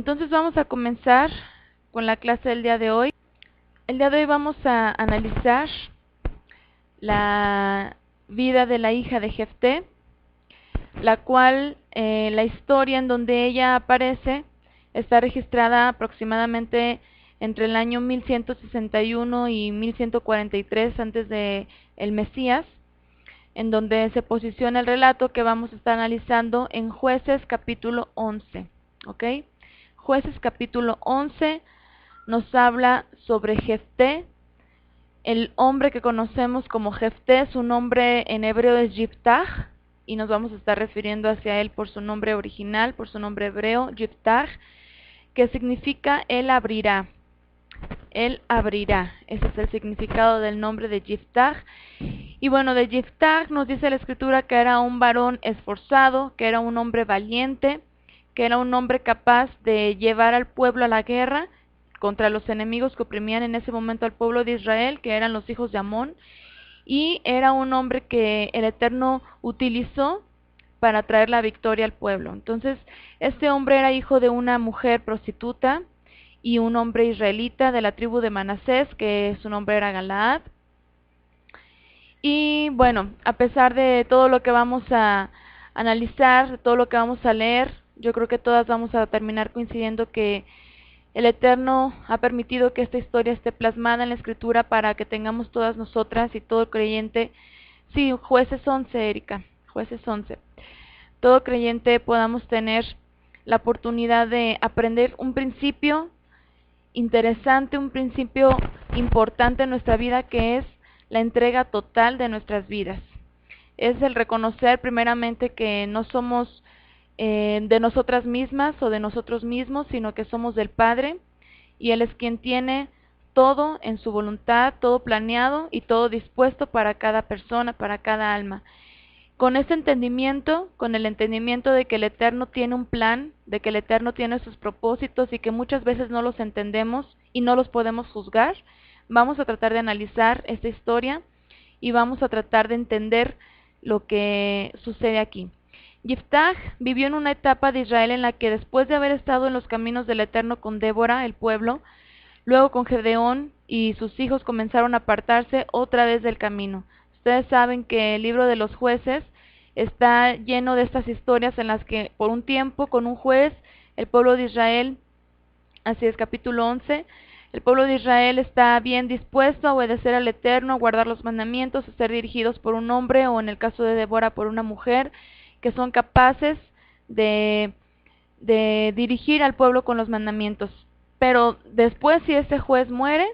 Entonces vamos a comenzar con la clase del día de hoy. El día de hoy vamos a analizar la vida de la hija de Jefté, la cual la historia en donde ella aparece está registrada aproximadamente entre el año 1161 y 1143 antes de el Mesías, en donde se posiciona el relato que vamos a estar analizando en Jueces capítulo 11, ¿ok? Jueces capítulo 11 nos habla sobre Jefté, el hombre que conocemos como Jefté. Su nombre en hebreo es Yiftach, y nos vamos a estar refiriendo hacia él por su nombre original, por su nombre hebreo, Yiftach, que significa él abrirá. Él abrirá, ese es el significado del nombre de Yiftach. Y bueno, de Yiftach nos dice la escritura que era un varón esforzado, que era un hombre valiente, que era un hombre capaz de llevar al pueblo a la guerra contra los enemigos que oprimían en ese momento al pueblo de Israel, que eran los hijos de Amón, y era un hombre que el Eterno utilizó para traer la victoria al pueblo. Entonces, este hombre era hijo de una mujer prostituta y un hombre israelita de la tribu de Manasés, que su nombre era Galaad. Y bueno, a pesar de todo lo que vamos a analizar, todo lo que vamos a leer, yo creo que todas vamos a terminar coincidiendo que el Eterno ha permitido que esta historia esté plasmada en la Escritura para que tengamos todas nosotras y todo creyente, sí, Jueces 11, Erika, Jueces 11, todo creyente podamos tener la oportunidad de aprender un principio interesante, un principio importante en nuestra vida, que es la entrega total de nuestras vidas. Es el reconocer primeramente que no somos de nosotras mismas o de nosotros mismos, sino que somos del Padre, y Él es quien tiene todo en su voluntad, todo planeado y todo dispuesto para cada persona, para cada alma. Con este entendimiento, con el entendimiento de que el Eterno tiene un plan, de que el Eterno tiene sus propósitos y que muchas veces no los entendemos y no los podemos juzgar, vamos a tratar de analizar esta historia y vamos a tratar de entender lo que sucede aquí. Yiftach vivió en una etapa de Israel en la que, después de haber estado en los caminos del Eterno con Débora, el pueblo, luego con Gedeón y sus hijos, comenzaron a apartarse otra vez del camino. Ustedes saben que el libro de los jueces está lleno de estas historias en las que por un tiempo, con un juez, el pueblo de Israel, así es, capítulo 11, el pueblo de Israel está bien dispuesto a obedecer al Eterno, a guardar los mandamientos, a ser dirigidos por un hombre, o en el caso de Débora, por una mujer, que son capaces de dirigir al pueblo con los mandamientos. Pero después, si ese juez muere,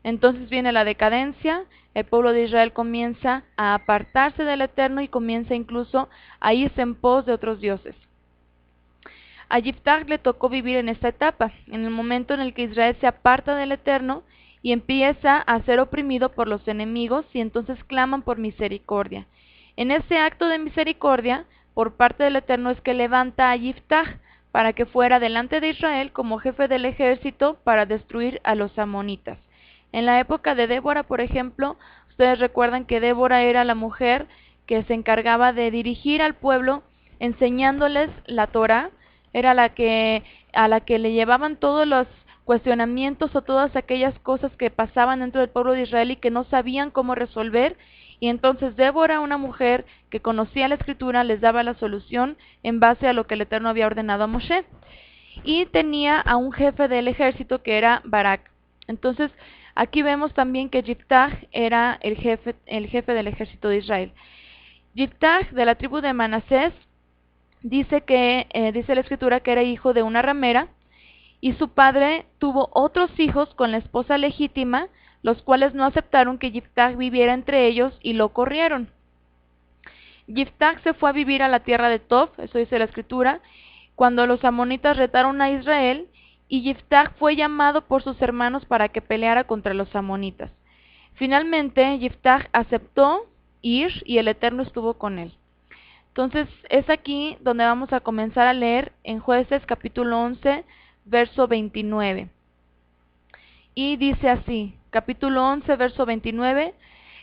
entonces viene la decadencia, el pueblo de Israel comienza a apartarse del Eterno y comienza incluso a irse en pos de otros dioses. A Yiftach le tocó vivir en esta etapa, en el momento en el que Israel se aparta del Eterno y empieza a ser oprimido por los enemigos, y entonces claman por misericordia. En ese acto de misericordia, por parte del Eterno, es que levanta a Yiftach para que fuera delante de Israel como jefe del ejército para destruir a los amonitas. En la época de Débora, por ejemplo, ustedes recuerdan que Débora era la mujer que se encargaba de dirigir al pueblo, enseñándoles la Torá, era a la que le llevaban todos los cuestionamientos o todas aquellas cosas que pasaban dentro del pueblo de Israel y que no sabían cómo resolver. Y entonces Débora, una mujer que conocía la Escritura, les daba la solución en base a lo que el Eterno había ordenado a Moshe. Y tenía a un jefe del ejército que era Barak. Entonces, aquí vemos también que Yiftach era el jefe del ejército de Israel. Yiftach, de la tribu de Manasés, dice la Escritura que era hijo de una ramera, y su padre tuvo otros hijos con la esposa legítima, los cuales no aceptaron que Yiftach viviera entre ellos y lo corrieron. Yiftach se fue a vivir a la tierra de Tob, eso dice la Escritura, cuando los amonitas retaron a Israel, y Yiftach fue llamado por sus hermanos para que peleara contra los amonitas. Finalmente, Yiftach aceptó ir y el Eterno estuvo con él. Entonces, es aquí donde vamos a comenzar a leer en Jueces capítulo 11, verso 29. Y dice así, capítulo 11, verso 29,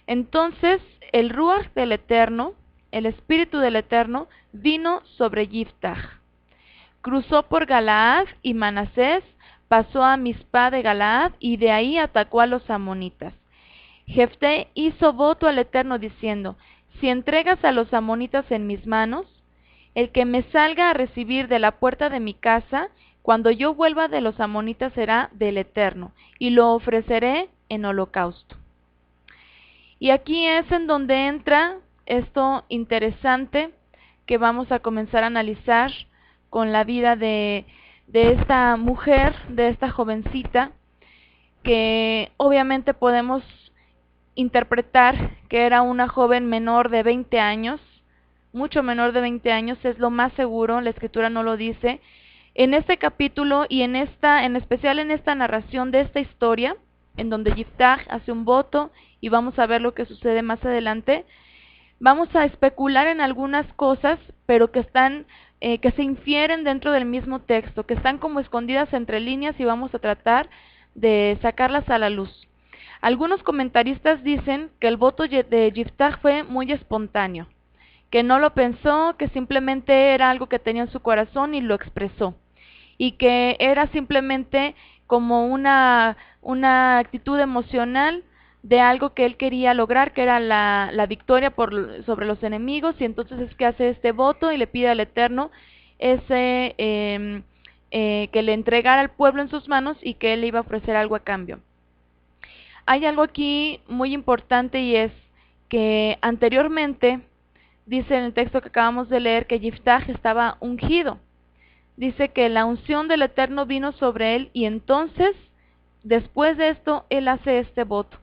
entonces el Ruach del Eterno, el Espíritu del Eterno, vino sobre Yiftach. Cruzó por Galaad y Manasés, pasó a Mizpá de Galaad y de ahí atacó a los amonitas. Jefté hizo voto al Eterno diciendo: si entregas a los amonitas en mis manos, el que me salga a recibir de la puerta de mi casa, cuando yo vuelva de los amonitas será del Eterno, y lo ofreceré en holocausto. Y aquí es en donde entra esto interesante que vamos a comenzar a analizar con la vida de esta mujer, de esta jovencita, que obviamente podemos interpretar que era una joven menor de 20 años, mucho menor de 20 años, es lo más seguro, la escritura no lo dice. En este capítulo y en especial en esta narración de esta historia, en donde Yiftach hace un voto y vamos a ver lo que sucede más adelante, vamos a especular en algunas cosas, pero que están, que se infieren dentro del mismo texto, que están como escondidas entre líneas y vamos a tratar de sacarlas a la luz. Algunos comentaristas dicen que el voto de Yiftach fue muy espontáneo, que no lo pensó, que simplemente era algo que tenía en su corazón y lo expresó, y que era simplemente como una actitud emocional de algo que él quería lograr, que era la victoria sobre los enemigos, y entonces es que hace este voto y le pide al Eterno que le entregara al pueblo en sus manos y que él le iba a ofrecer algo a cambio. Hay algo aquí muy importante y es que anteriormente dice en el texto que acabamos de leer que Yiftach estaba ungido. Dice que la unción del Eterno vino sobre él y entonces, después de esto, él hace este voto.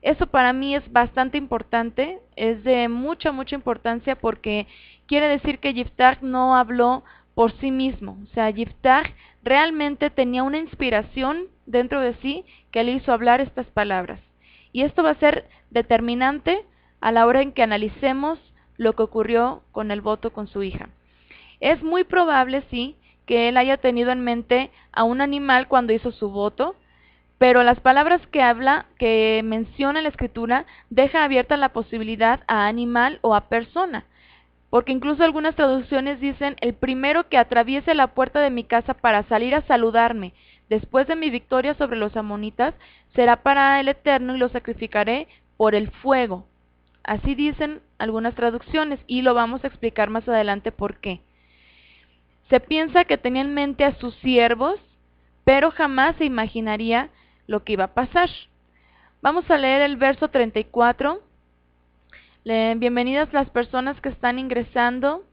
Eso para mí es bastante importante, es de mucha importancia porque quiere decir que Yiftach no habló por sí mismo. O sea, Yiftach realmente tenía una inspiración dentro de sí que le hizo hablar estas palabras. Y esto va a ser determinante a la hora en que analicemos lo que ocurrió con el voto con su hija. Es muy probable, sí, que él haya tenido en mente a un animal cuando hizo su voto, pero las palabras que menciona la escritura, deja abierta la posibilidad a animal o a persona, porque incluso algunas traducciones dicen: el primero que atraviese la puerta de mi casa para salir a saludarme después de mi victoria sobre los amonitas, será para el Eterno y lo sacrificaré por el fuego. Así dicen algunas traducciones y lo vamos a explicar más adelante por qué. Se piensa que tenía en mente a sus siervos, pero jamás se imaginaría lo que iba a pasar. Vamos a leer el verso 34. Bienvenidas las personas que están ingresando.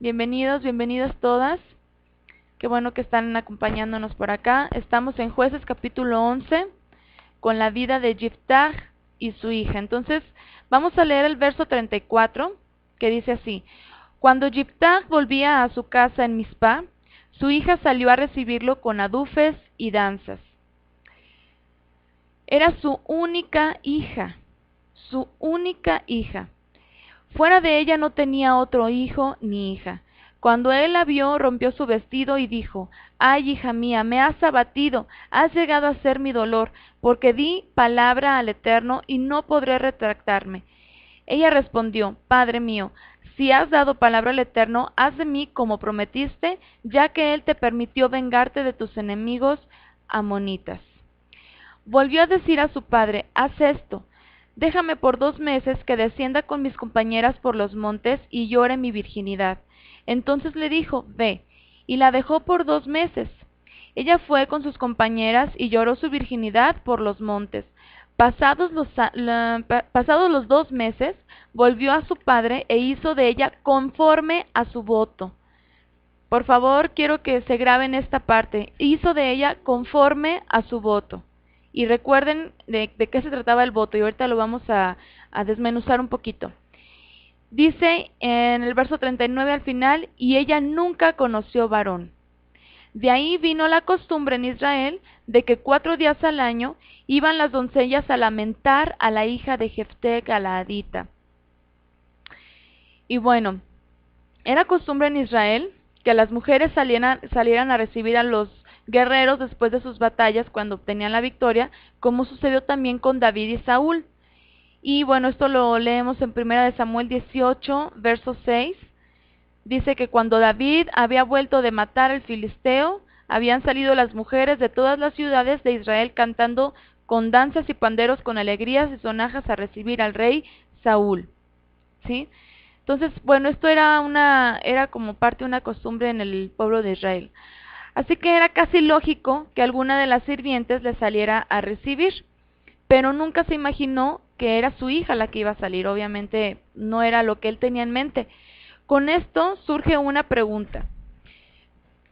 Bienvenidos, bienvenidas todas. Qué bueno que están acompañándonos por acá. Estamos en Jueces capítulo 11 con la vida de Yiftach y su hija. Entonces, vamos a leer el verso 34 que dice así: cuando Yiftach volvía a su casa en Mizpá, su hija salió a recibirlo con adufes y danzas. Era su única hija, su única hija. Fuera de ella no tenía otro hijo ni hija. Cuando él la vio, rompió su vestido y dijo: ay, hija mía, me has abatido, has llegado a ser mi dolor, porque di palabra al Eterno y no podré retractarme. Ella respondió: Padre mío, si has dado palabra al Eterno, haz de mí como prometiste, ya que él te permitió vengarte de tus enemigos amonitas. Volvió a decir a su padre: haz esto, déjame por 2 meses que descienda con mis compañeras por los montes y llore mi virginidad. Entonces le dijo: ve, y la dejó por 2 meses. Ella fue con sus compañeras y lloró su virginidad por los montes. Pasados los 2 meses, volvió a su padre e hizo de ella conforme a su voto. Por favor, quiero que se graben esta parte. Hizo de ella conforme a su voto. Y recuerden de qué se trataba el voto, y ahorita lo vamos a desmenuzar un poquito. Dice en el verso 39 al final: y ella nunca conoció varón. De ahí vino la costumbre en Israel de que 4 días al año iban las doncellas a lamentar a la hija de Jefté Galaadita. Y bueno, era costumbre en Israel que las mujeres salieran a recibir a los guerreros después de sus batallas cuando obtenían la victoria, como sucedió también con David y Saúl. Y bueno, esto lo leemos en 1 Samuel 18, verso 6. dice que cuando David había vuelto de matar al filisteo, habían salido las mujeres de todas las ciudades de Israel cantando con danzas y panderos, con alegrías y sonajas a recibir al rey Saúl, ¿sí? Entonces, bueno, esto era como parte de una costumbre en el pueblo de Israel. Así que era casi lógico que alguna de las sirvientes le saliera a recibir, pero nunca se imaginó que era su hija la que iba a salir. Obviamente no era lo que él tenía en mente. Con esto surge una pregunta.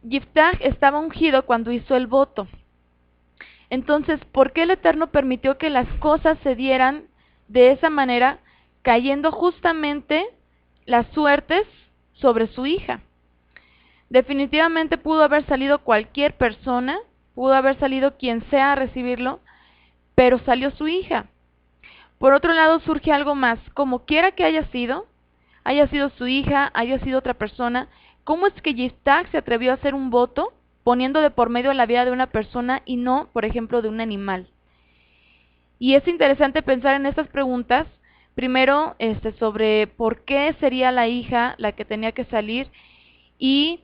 Yiftach estaba ungido cuando hizo el voto. Entonces, ¿por qué el Eterno permitió que las cosas se dieran de esa manera, cayendo justamente las suertes sobre su hija? Definitivamente pudo haber salido cualquier persona, pudo haber salido quien sea a recibirlo, pero salió su hija. Por otro lado, surge algo más. Como quiera que haya sido su hija, haya sido otra persona, ¿cómo es que Yiftach se atrevió a hacer un voto poniendo de por medio la vida de una persona y no, por ejemplo, de un animal? Y es interesante pensar en estas preguntas. Primero, sobre por qué sería la hija la que tenía que salir, y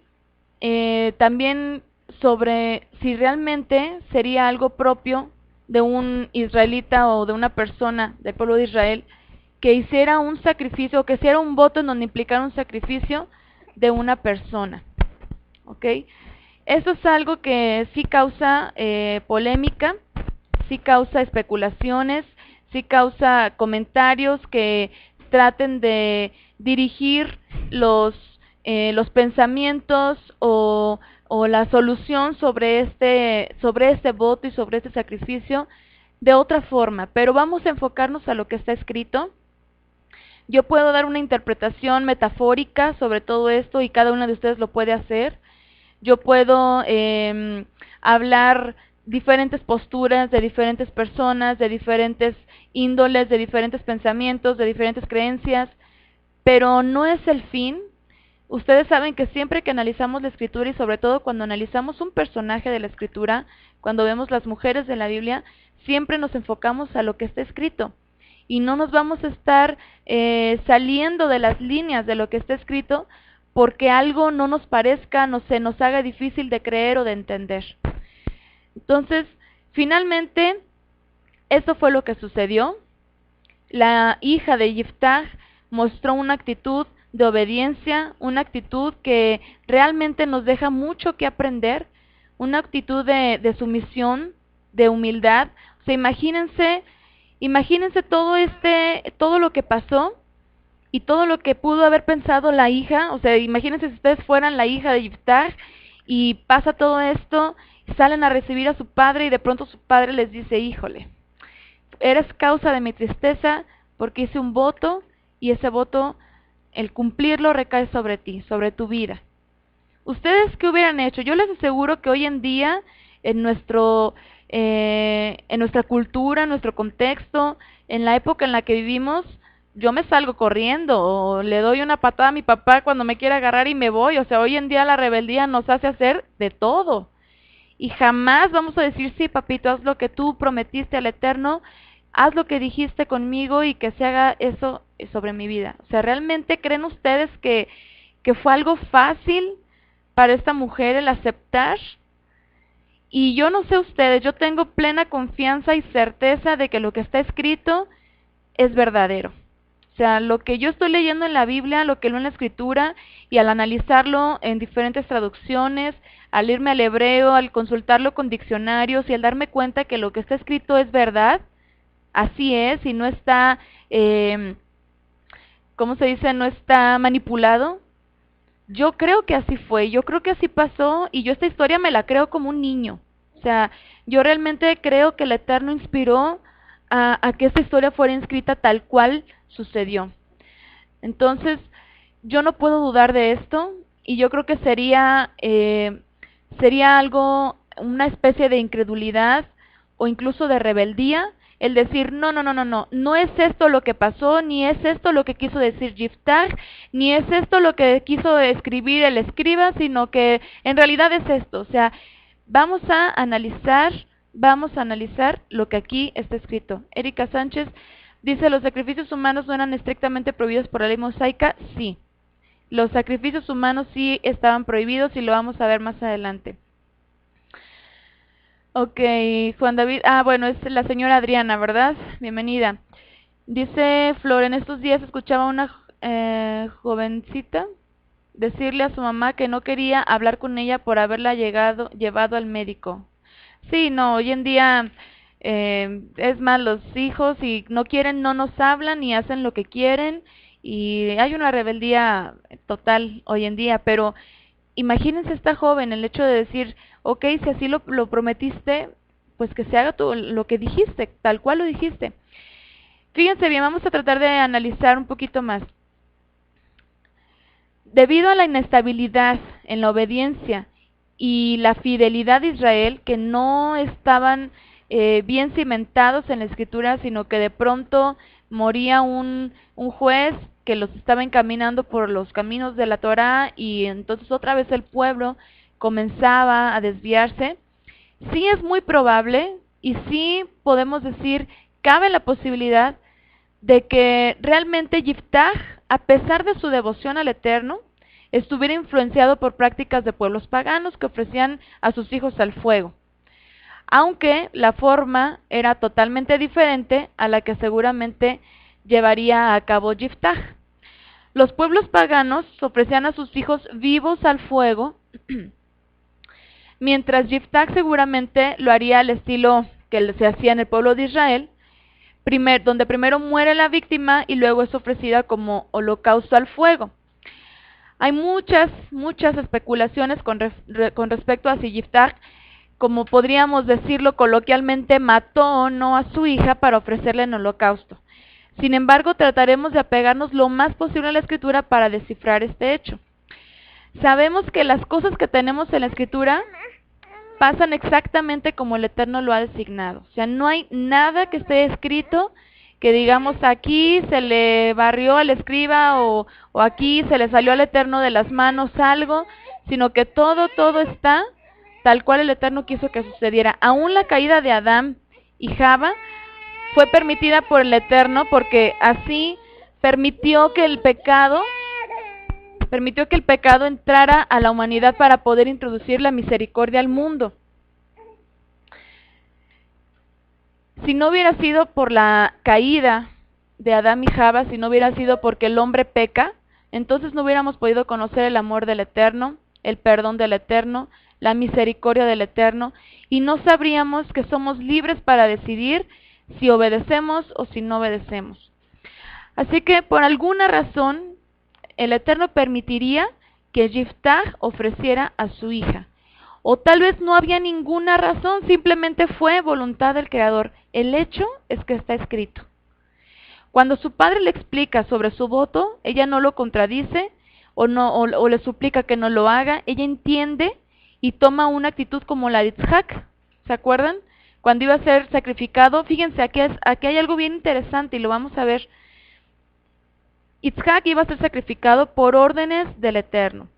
también sobre si realmente sería algo propio de un israelita o de una persona del pueblo de Israel que hiciera un sacrificio, o que hiciera un voto en donde implicara un sacrificio de una persona. ¿Ok? Eso es algo que sí causa polémica, sí causa especulaciones, sí causa comentarios que traten de dirigir los pensamientos o la solución sobre este voto y sobre este sacrificio de otra forma, pero vamos a enfocarnos a lo que está escrito. Yo puedo dar una interpretación metafórica sobre todo esto y cada uno de ustedes lo puede hacer. Yo puedo hablar diferentes posturas de diferentes personas, de diferentes índoles, de diferentes pensamientos, de diferentes creencias, pero no es el fin. Ustedes saben que siempre que analizamos la Escritura, y sobre todo cuando analizamos un personaje de la Escritura, cuando vemos las mujeres de la Biblia, siempre nos enfocamos a lo que está escrito. Y no nos vamos a estar saliendo de las líneas de lo que está escrito porque algo no nos parezca, no se nos haga difícil de creer o de entender. Entonces, finalmente, eso fue lo que sucedió. La hija de Yiftach mostró una actitud de obediencia, una actitud que realmente nos deja mucho que aprender, una actitud de sumisión, de humildad. O sea, imagínense todo lo que pasó y todo lo que pudo haber pensado la hija. O sea, imagínense si ustedes fueran la hija de Yiftach y pasa todo esto, salen a recibir a su padre y de pronto su padre les dice: híjole, eres causa de mi tristeza porque hice un voto y ese voto, el cumplirlo, recae sobre ti, sobre tu vida. ¿Ustedes qué hubieran hecho? Yo les aseguro que hoy en día, en nuestra cultura, en nuestro contexto, en la época en la que vivimos, yo me salgo corriendo o le doy una patada a mi papá cuando me quiere agarrar y me voy. O sea, hoy en día la rebeldía nos hace hacer de todo. Y jamás vamos a decir: sí, papito, haz lo que tú prometiste al Eterno, haz lo que dijiste conmigo y que se haga eso sobre mi vida. O sea, ¿realmente creen ustedes que fue algo fácil para esta mujer el aceptar? Y yo no sé ustedes, yo tengo plena confianza y certeza de que lo que está escrito es verdadero. O sea, lo que yo estoy leyendo en la Biblia, lo que leo en la Escritura, y al analizarlo en diferentes traducciones, al irme al hebreo, al consultarlo con diccionarios y al darme cuenta que lo que está escrito es verdad, así es, y no está, ¿cómo se dice? No está manipulado. Yo creo que así fue, yo creo que así pasó, y yo esta historia me la creo como un niño. O sea, yo realmente creo que el Eterno inspiró a que esta historia fuera escrita tal cual sucedió. Entonces, yo no puedo dudar de esto, y yo creo que sería algo, una especie de incredulidad o incluso de rebeldía, el decir: no es esto lo que pasó, ni es esto lo que quiso decir Yiftach, ni es esto lo que quiso escribir el escriba, sino que en realidad es esto. O sea, vamos a analizar lo que aquí está escrito. Erika Sánchez dice: ¿los sacrificios humanos no eran estrictamente prohibidos por la ley mosaica? Sí. Los sacrificios humanos sí estaban prohibidos y lo vamos a ver más adelante. Ok, Juan David, bueno, es la señora Adriana, ¿verdad? Bienvenida. Dice Flor, en estos días escuchaba a una jovencita decirle a su mamá que no quería hablar con ella por haberla llevado al médico. Sí, no, hoy en día es más, los hijos si no quieren no nos hablan y hacen lo que quieren y hay una rebeldía total hoy en día, pero imagínense esta joven, el hecho de decir, ok, si así lo prometiste, pues que se haga todo lo que dijiste, tal cual lo dijiste. Fíjense bien, vamos a tratar de analizar un poquito más. Debido a la inestabilidad en la obediencia y la fidelidad de Israel, que no estaban bien cimentados en la escritura, sino que de pronto moría un juez que los estaba encaminando por los caminos de la Torá y entonces otra vez el pueblo comenzaba a desviarse, sí es muy probable y sí podemos decir, cabe la posibilidad de que realmente Yiftach, a pesar de su devoción al Eterno, estuviera influenciado por prácticas de pueblos paganos que ofrecían a sus hijos al fuego, aunque la forma era totalmente diferente a la que seguramente llevaría a cabo Yiftach. Los pueblos paganos ofrecían a sus hijos vivos al fuego, mientras Yiftach seguramente lo haría al estilo que se hacía en el pueblo de Israel, donde primero muere la víctima y luego es ofrecida como holocausto al fuego. Hay muchas especulaciones con respecto a si Yiftach, como podríamos decirlo coloquialmente, mató o no a su hija para ofrecerle en holocausto. Sin embargo, trataremos de apegarnos lo más posible a la Escritura para descifrar este hecho. Sabemos que las cosas que tenemos en la Escritura pasan exactamente como el Eterno lo ha designado. O sea, no hay nada que esté escrito que digamos aquí se le barrió al escriba o aquí se le salió al Eterno de las manos algo, sino que todo está tal cual el Eterno quiso que sucediera. Aún la caída de Adán y Java fue permitida por el Eterno porque así permitió que el pecado entrara a la humanidad para poder introducir la misericordia al mundo. Si no hubiera sido por la caída de Adán y Java, si no hubiera sido porque el hombre peca, entonces no hubiéramos podido conocer el amor del Eterno, el perdón del Eterno, la misericordia del Eterno, y no sabríamos que somos libres para decidir si obedecemos o si no obedecemos. Así que por alguna razón, el Eterno permitiría que Yiftach ofreciera a su hija. O tal vez no había ninguna razón, simplemente fue voluntad del Creador. El hecho es que está escrito. Cuando su padre le explica sobre su voto, ella no lo contradice o le suplica que no lo haga, ella entiende y toma una actitud como la de Yitzhak. ¿Se acuerdan? Cuando iba a ser sacrificado, fíjense, aquí hay algo bien interesante y lo vamos a ver. Yitzhak iba a ser sacrificado por órdenes del Eterno.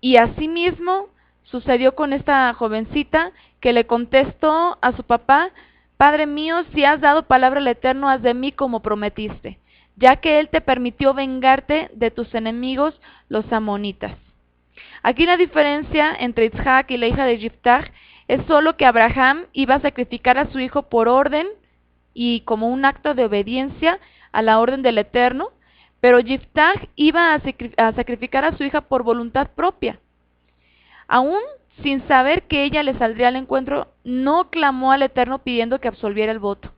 Y asimismo sucedió con esta jovencita que le contestó a su papá, Padre mío, si has dado palabra al Eterno, haz de mí como prometiste, ya que Él te permitió vengarte de tus enemigos, los amonitas. Aquí la diferencia entre Yitzhak y la hija de Yiftach es solo que Abraham iba a sacrificar a su hijo por orden y como un acto de obediencia a la orden del Eterno, pero Yiftach iba a sacrificar a su hija por voluntad propia. Aún sin saber que ella le saldría al encuentro, no clamó al Eterno pidiendo que absolviera el voto,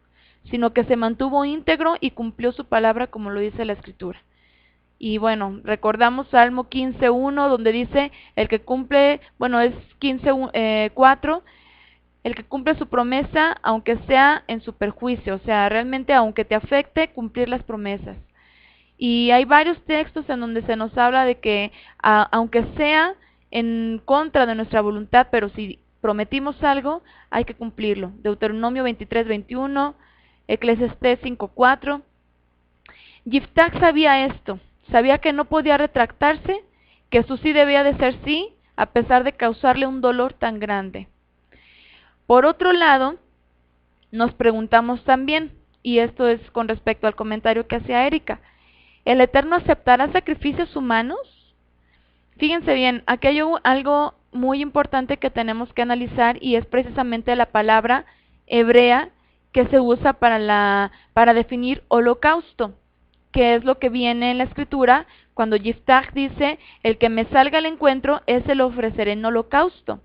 sino que se mantuvo íntegro y cumplió su palabra como lo dice la Escritura. Y bueno, recordamos Salmo 15.1, donde dice, el que cumple, es 15.4, el que cumple su promesa, aunque sea en su perjuicio, o sea, realmente aunque te afecte, cumplir las promesas. Y hay varios textos en donde se nos habla de que, aunque sea en contra de nuestra voluntad, pero si prometimos algo, hay que cumplirlo. Deuteronomio 23.21, Eclesiastés 5.4. Yiftach sabía esto, sabía que no podía retractarse, que su sí debía de ser sí, a pesar de causarle un dolor tan grande. Por otro lado, nos preguntamos también, y esto es con respecto al comentario que hacía Erika, ¿El Eterno aceptará sacrificios humanos? Fíjense bien, aquí hay algo muy importante que tenemos que analizar y es precisamente la palabra hebrea que se usa para definir holocausto, que es lo que viene en la escritura cuando Yiftach dice, el que me salga al encuentro, ese lo ofreceré en holocausto.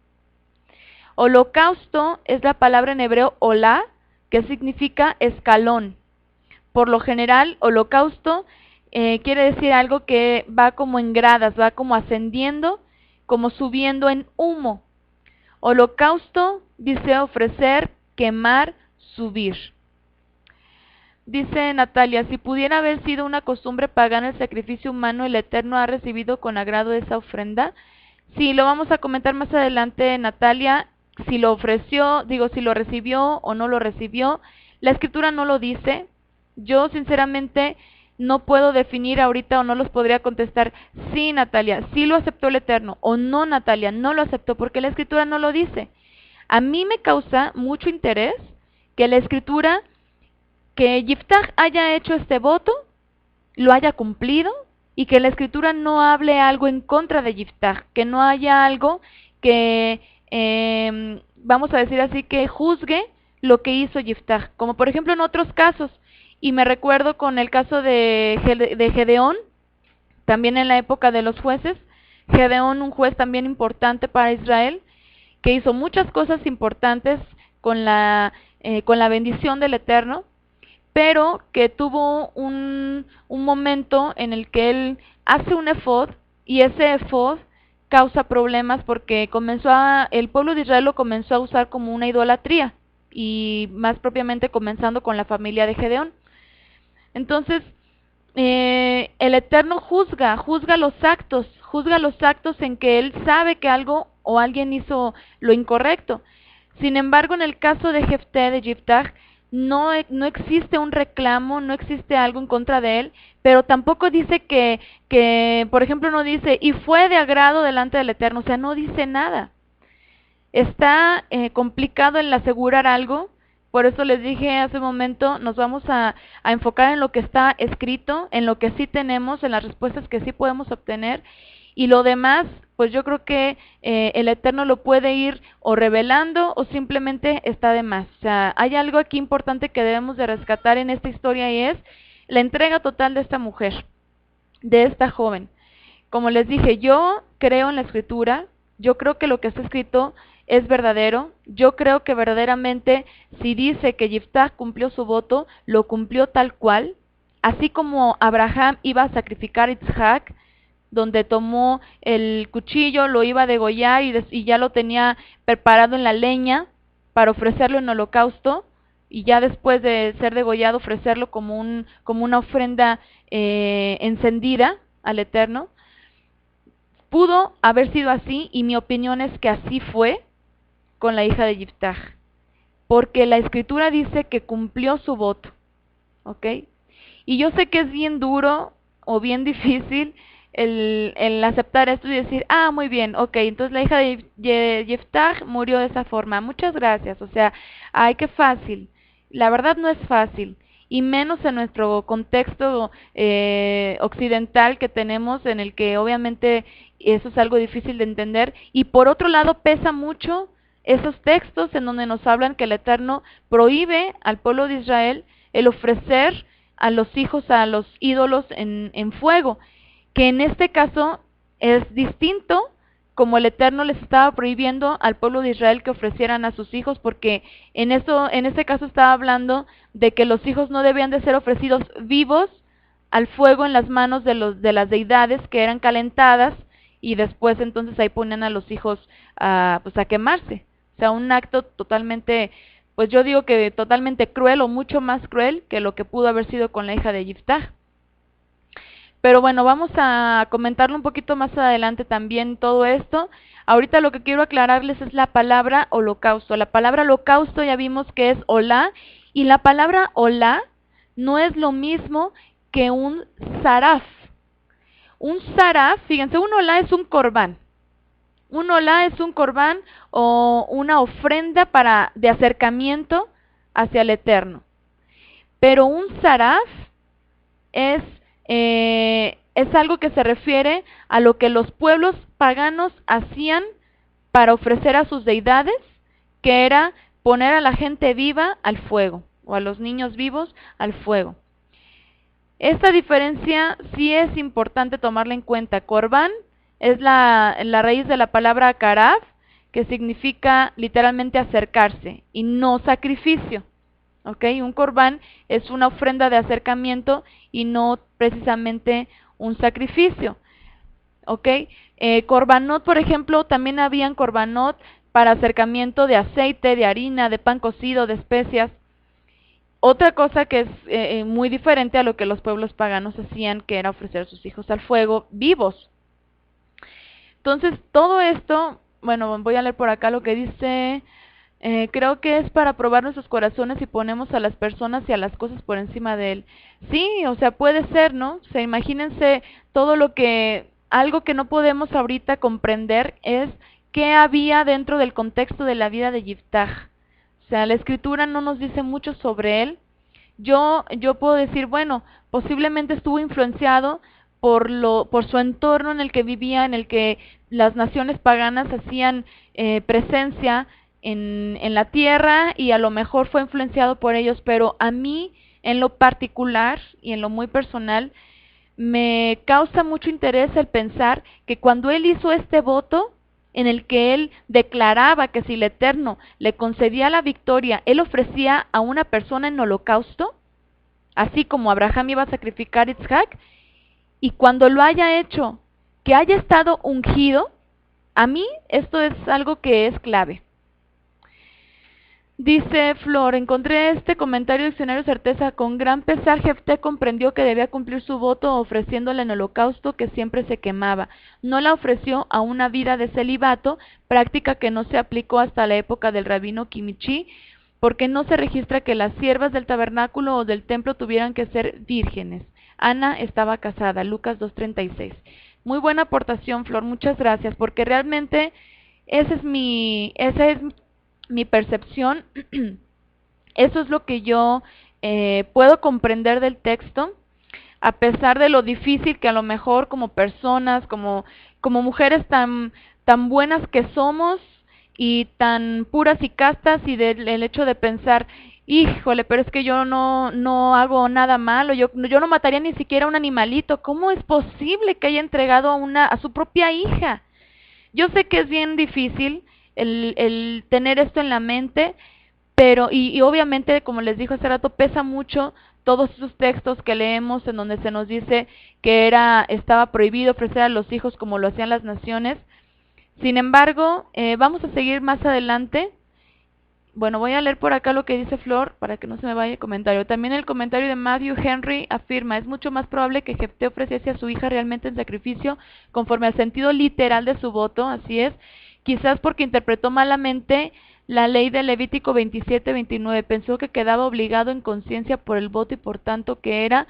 Holocausto es la palabra en hebreo olá, que significa escalón. Por lo general, holocausto quiere decir algo que va como en gradas, va como ascendiendo, como subiendo en humo. Holocausto dice ofrecer, quemar, subir. Dice Natalia, si pudiera haber sido una costumbre pagana el sacrificio humano, ¿el Eterno ha recibido con agrado esa ofrenda? Sí, lo vamos a comentar más adelante, Natalia, si lo ofreció, si lo recibió o no lo recibió. La escritura no lo dice. Yo sinceramente no puedo definir ahorita o no los podría contestar, sí, Natalia, sí lo aceptó el Eterno, o no, Natalia, no lo aceptó, porque la escritura no lo dice. A mí me causa mucho interés que la escritura, que Yiftach haya hecho este voto, lo haya cumplido, y que la escritura no hable algo en contra de Yiftach, que no haya algo que, vamos a decir así, que juzgue lo que hizo Yiftach, como por ejemplo en otros casos, y me recuerdo con el caso de Gedeón, también en la época de los jueces. Gedeón, un juez también importante para Israel, que hizo muchas cosas importantes con la bendición del Eterno, pero que tuvo un momento en el que él hace un efod, y ese efod causa problemas porque el pueblo de Israel lo comenzó a usar como una idolatría, y más propiamente comenzando con la familia de Gedeón. Entonces, el Eterno juzga los actos en que él sabe que algo o alguien hizo lo incorrecto. Sin embargo, en el caso de Jefté, de Yiftach, no existe un reclamo, no existe algo en contra de él, pero tampoco dice que, por ejemplo, no dice, y fue de agrado delante del Eterno, o sea, no dice nada. Está complicado el asegurar algo. Por eso les dije hace un momento, nos vamos a enfocar en lo que está escrito, en lo que sí tenemos, en las respuestas que sí podemos obtener, y lo demás, pues yo creo que el Eterno lo puede ir o revelando o simplemente está de más. O sea, hay algo aquí importante que debemos de rescatar en esta historia, y es la entrega total de esta mujer, de esta joven. Como les dije, yo creo en la escritura, yo creo que lo que está escrito es verdadero. Yo creo que verdaderamente, si dice que Yiftach cumplió su voto, lo cumplió tal cual, así como Abraham iba a sacrificar a Isaac, donde tomó el cuchillo, lo iba a degollar y ya lo tenía preparado en la leña para ofrecerlo en holocausto, y ya después de ser degollado ofrecerlo como una ofrenda encendida al Eterno. Pudo haber sido así, y mi opinión es que así fue con la hija de Yiftach, porque la escritura dice que cumplió su voto, ¿ok? Y yo sé que es bien duro o bien difícil el aceptar esto y decir, muy bien, ok, entonces la hija de Yiftach murió de esa forma, muchas gracias, o sea, ay, qué fácil. La verdad no es fácil, y menos en nuestro contexto occidental que tenemos, en el que obviamente eso es algo difícil de entender, y por otro lado pesa mucho esos textos en donde nos hablan que el Eterno prohíbe al pueblo de Israel el ofrecer a los hijos a los ídolos en fuego, que en este caso es distinto, como el Eterno les estaba prohibiendo al pueblo de Israel que ofrecieran a sus hijos, porque en este caso estaba hablando de que los hijos no debían de ser ofrecidos vivos al fuego en las manos de las deidades que eran calentadas, y después entonces ahí ponían a los hijos a quemarse. O sea, un acto totalmente, pues yo digo que totalmente cruel, o mucho más cruel que lo que pudo haber sido con la hija de Yiftach. Pero bueno, vamos a comentarlo un poquito más adelante también todo esto. Ahorita lo que quiero aclararles es la palabra holocausto. La palabra holocausto ya vimos que es olá, y la palabra olá no es lo mismo que un saraf. Un saraf, fíjense, un olá es un corbán. Un olá es un corbán o una ofrenda de acercamiento hacia el Eterno. Pero un saraf es es algo que se refiere a lo que los pueblos paganos hacían para ofrecer a sus deidades, que era poner a la gente viva al fuego, o a los niños vivos al fuego. Esta diferencia sí es importante tomarla en cuenta. Corbán es la raíz de la palabra karab, que significa literalmente acercarse, y no sacrificio. ¿Ok? Un corbán es una ofrenda de acercamiento y no precisamente un sacrificio. ¿Ok? Corbanot, por ejemplo, también habían corbanot para acercamiento de aceite, de harina, de pan cocido, de especias. Otra cosa que es muy diferente a lo que los pueblos paganos hacían, que era ofrecer a sus hijos al fuego vivos. Entonces, todo esto, bueno, voy a leer por acá lo que dice. Creo que es para probar nuestros corazones y ponemos a las personas y a las cosas por encima de él. Sí, o sea, puede ser, ¿no? O sea, imagínense todo lo que, algo que no podemos ahorita comprender es qué había dentro del contexto de la vida de Yiftach. O sea, la escritura no nos dice mucho sobre él. Yo puedo decir, bueno, posiblemente estuvo influenciado por su entorno en el que vivía, en el que las naciones paganas hacían presencia en la tierra, y a lo mejor fue influenciado por ellos, pero a mí en lo particular y en lo muy personal me causa mucho interés el pensar que cuando él hizo este voto en el que él declaraba que si el Eterno le concedía la victoria, él ofrecía a una persona en holocausto, así como Abraham iba a sacrificar a Isaac, y cuando lo haya hecho, que haya estado ungido, a mí esto es algo que es clave. Dice Flor, encontré este comentario de Diccionario Certeza. Con gran pesar, Jefté comprendió que debía cumplir su voto ofreciéndole en holocausto que siempre se quemaba. No la ofreció a una vida de celibato, práctica que no se aplicó hasta la época del rabino Kimichi, porque no se registra que las siervas del tabernáculo o del templo tuvieran que ser vírgenes. Ana estaba casada, Lucas 2:36. Muy buena aportación, Flor, muchas gracias, porque realmente esa es mi percepción. Eso es lo que yo puedo comprender del texto, a pesar de lo difícil que a lo mejor como personas, como mujeres tan buenas que somos y tan puras y castas, y del hecho de pensar, híjole, pero es que yo no hago nada malo, yo no mataría ni siquiera a un animalito. ¿Cómo es posible que haya entregado a su propia hija? Yo sé que es bien difícil el tener esto en la mente, pero y obviamente, como les dijo hace rato, pesa mucho todos esos textos que leemos en donde se nos dice que estaba prohibido ofrecer a los hijos como lo hacían las naciones. Sin embargo, vamos a seguir más adelante. Bueno, voy a leer por acá lo que dice Flor para que no se me vaya el comentario. También el comentario de Matthew Henry afirma, es mucho más probable que Jefté ofreciese a su hija realmente en sacrificio conforme al sentido literal de su voto, así es, quizás porque interpretó malamente la ley de Levítico 27-29, pensó que quedaba obligado en conciencia por el voto y por tanto que era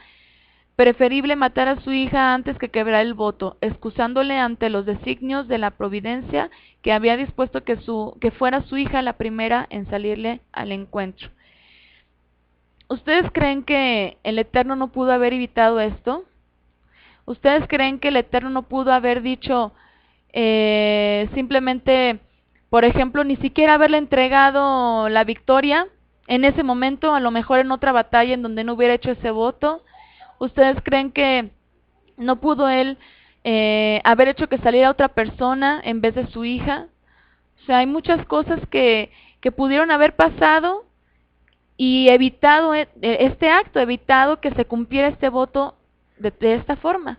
preferible matar a su hija antes que quebrar el voto, excusándole ante los designios de la providencia que había dispuesto que fuera su hija la primera en salirle al encuentro. ¿Ustedes creen que el Eterno no pudo haber evitado esto? ¿Ustedes creen que el Eterno no pudo haber dicho simplemente, por ejemplo, ni siquiera haberle entregado la victoria en ese momento, a lo mejor en otra batalla en donde no hubiera hecho ese voto? ¿Ustedes creen que no pudo él haber hecho que saliera otra persona en vez de su hija? O sea, hay muchas cosas que pudieron haber pasado y evitado este acto, evitado que se cumpliera este voto de esta forma.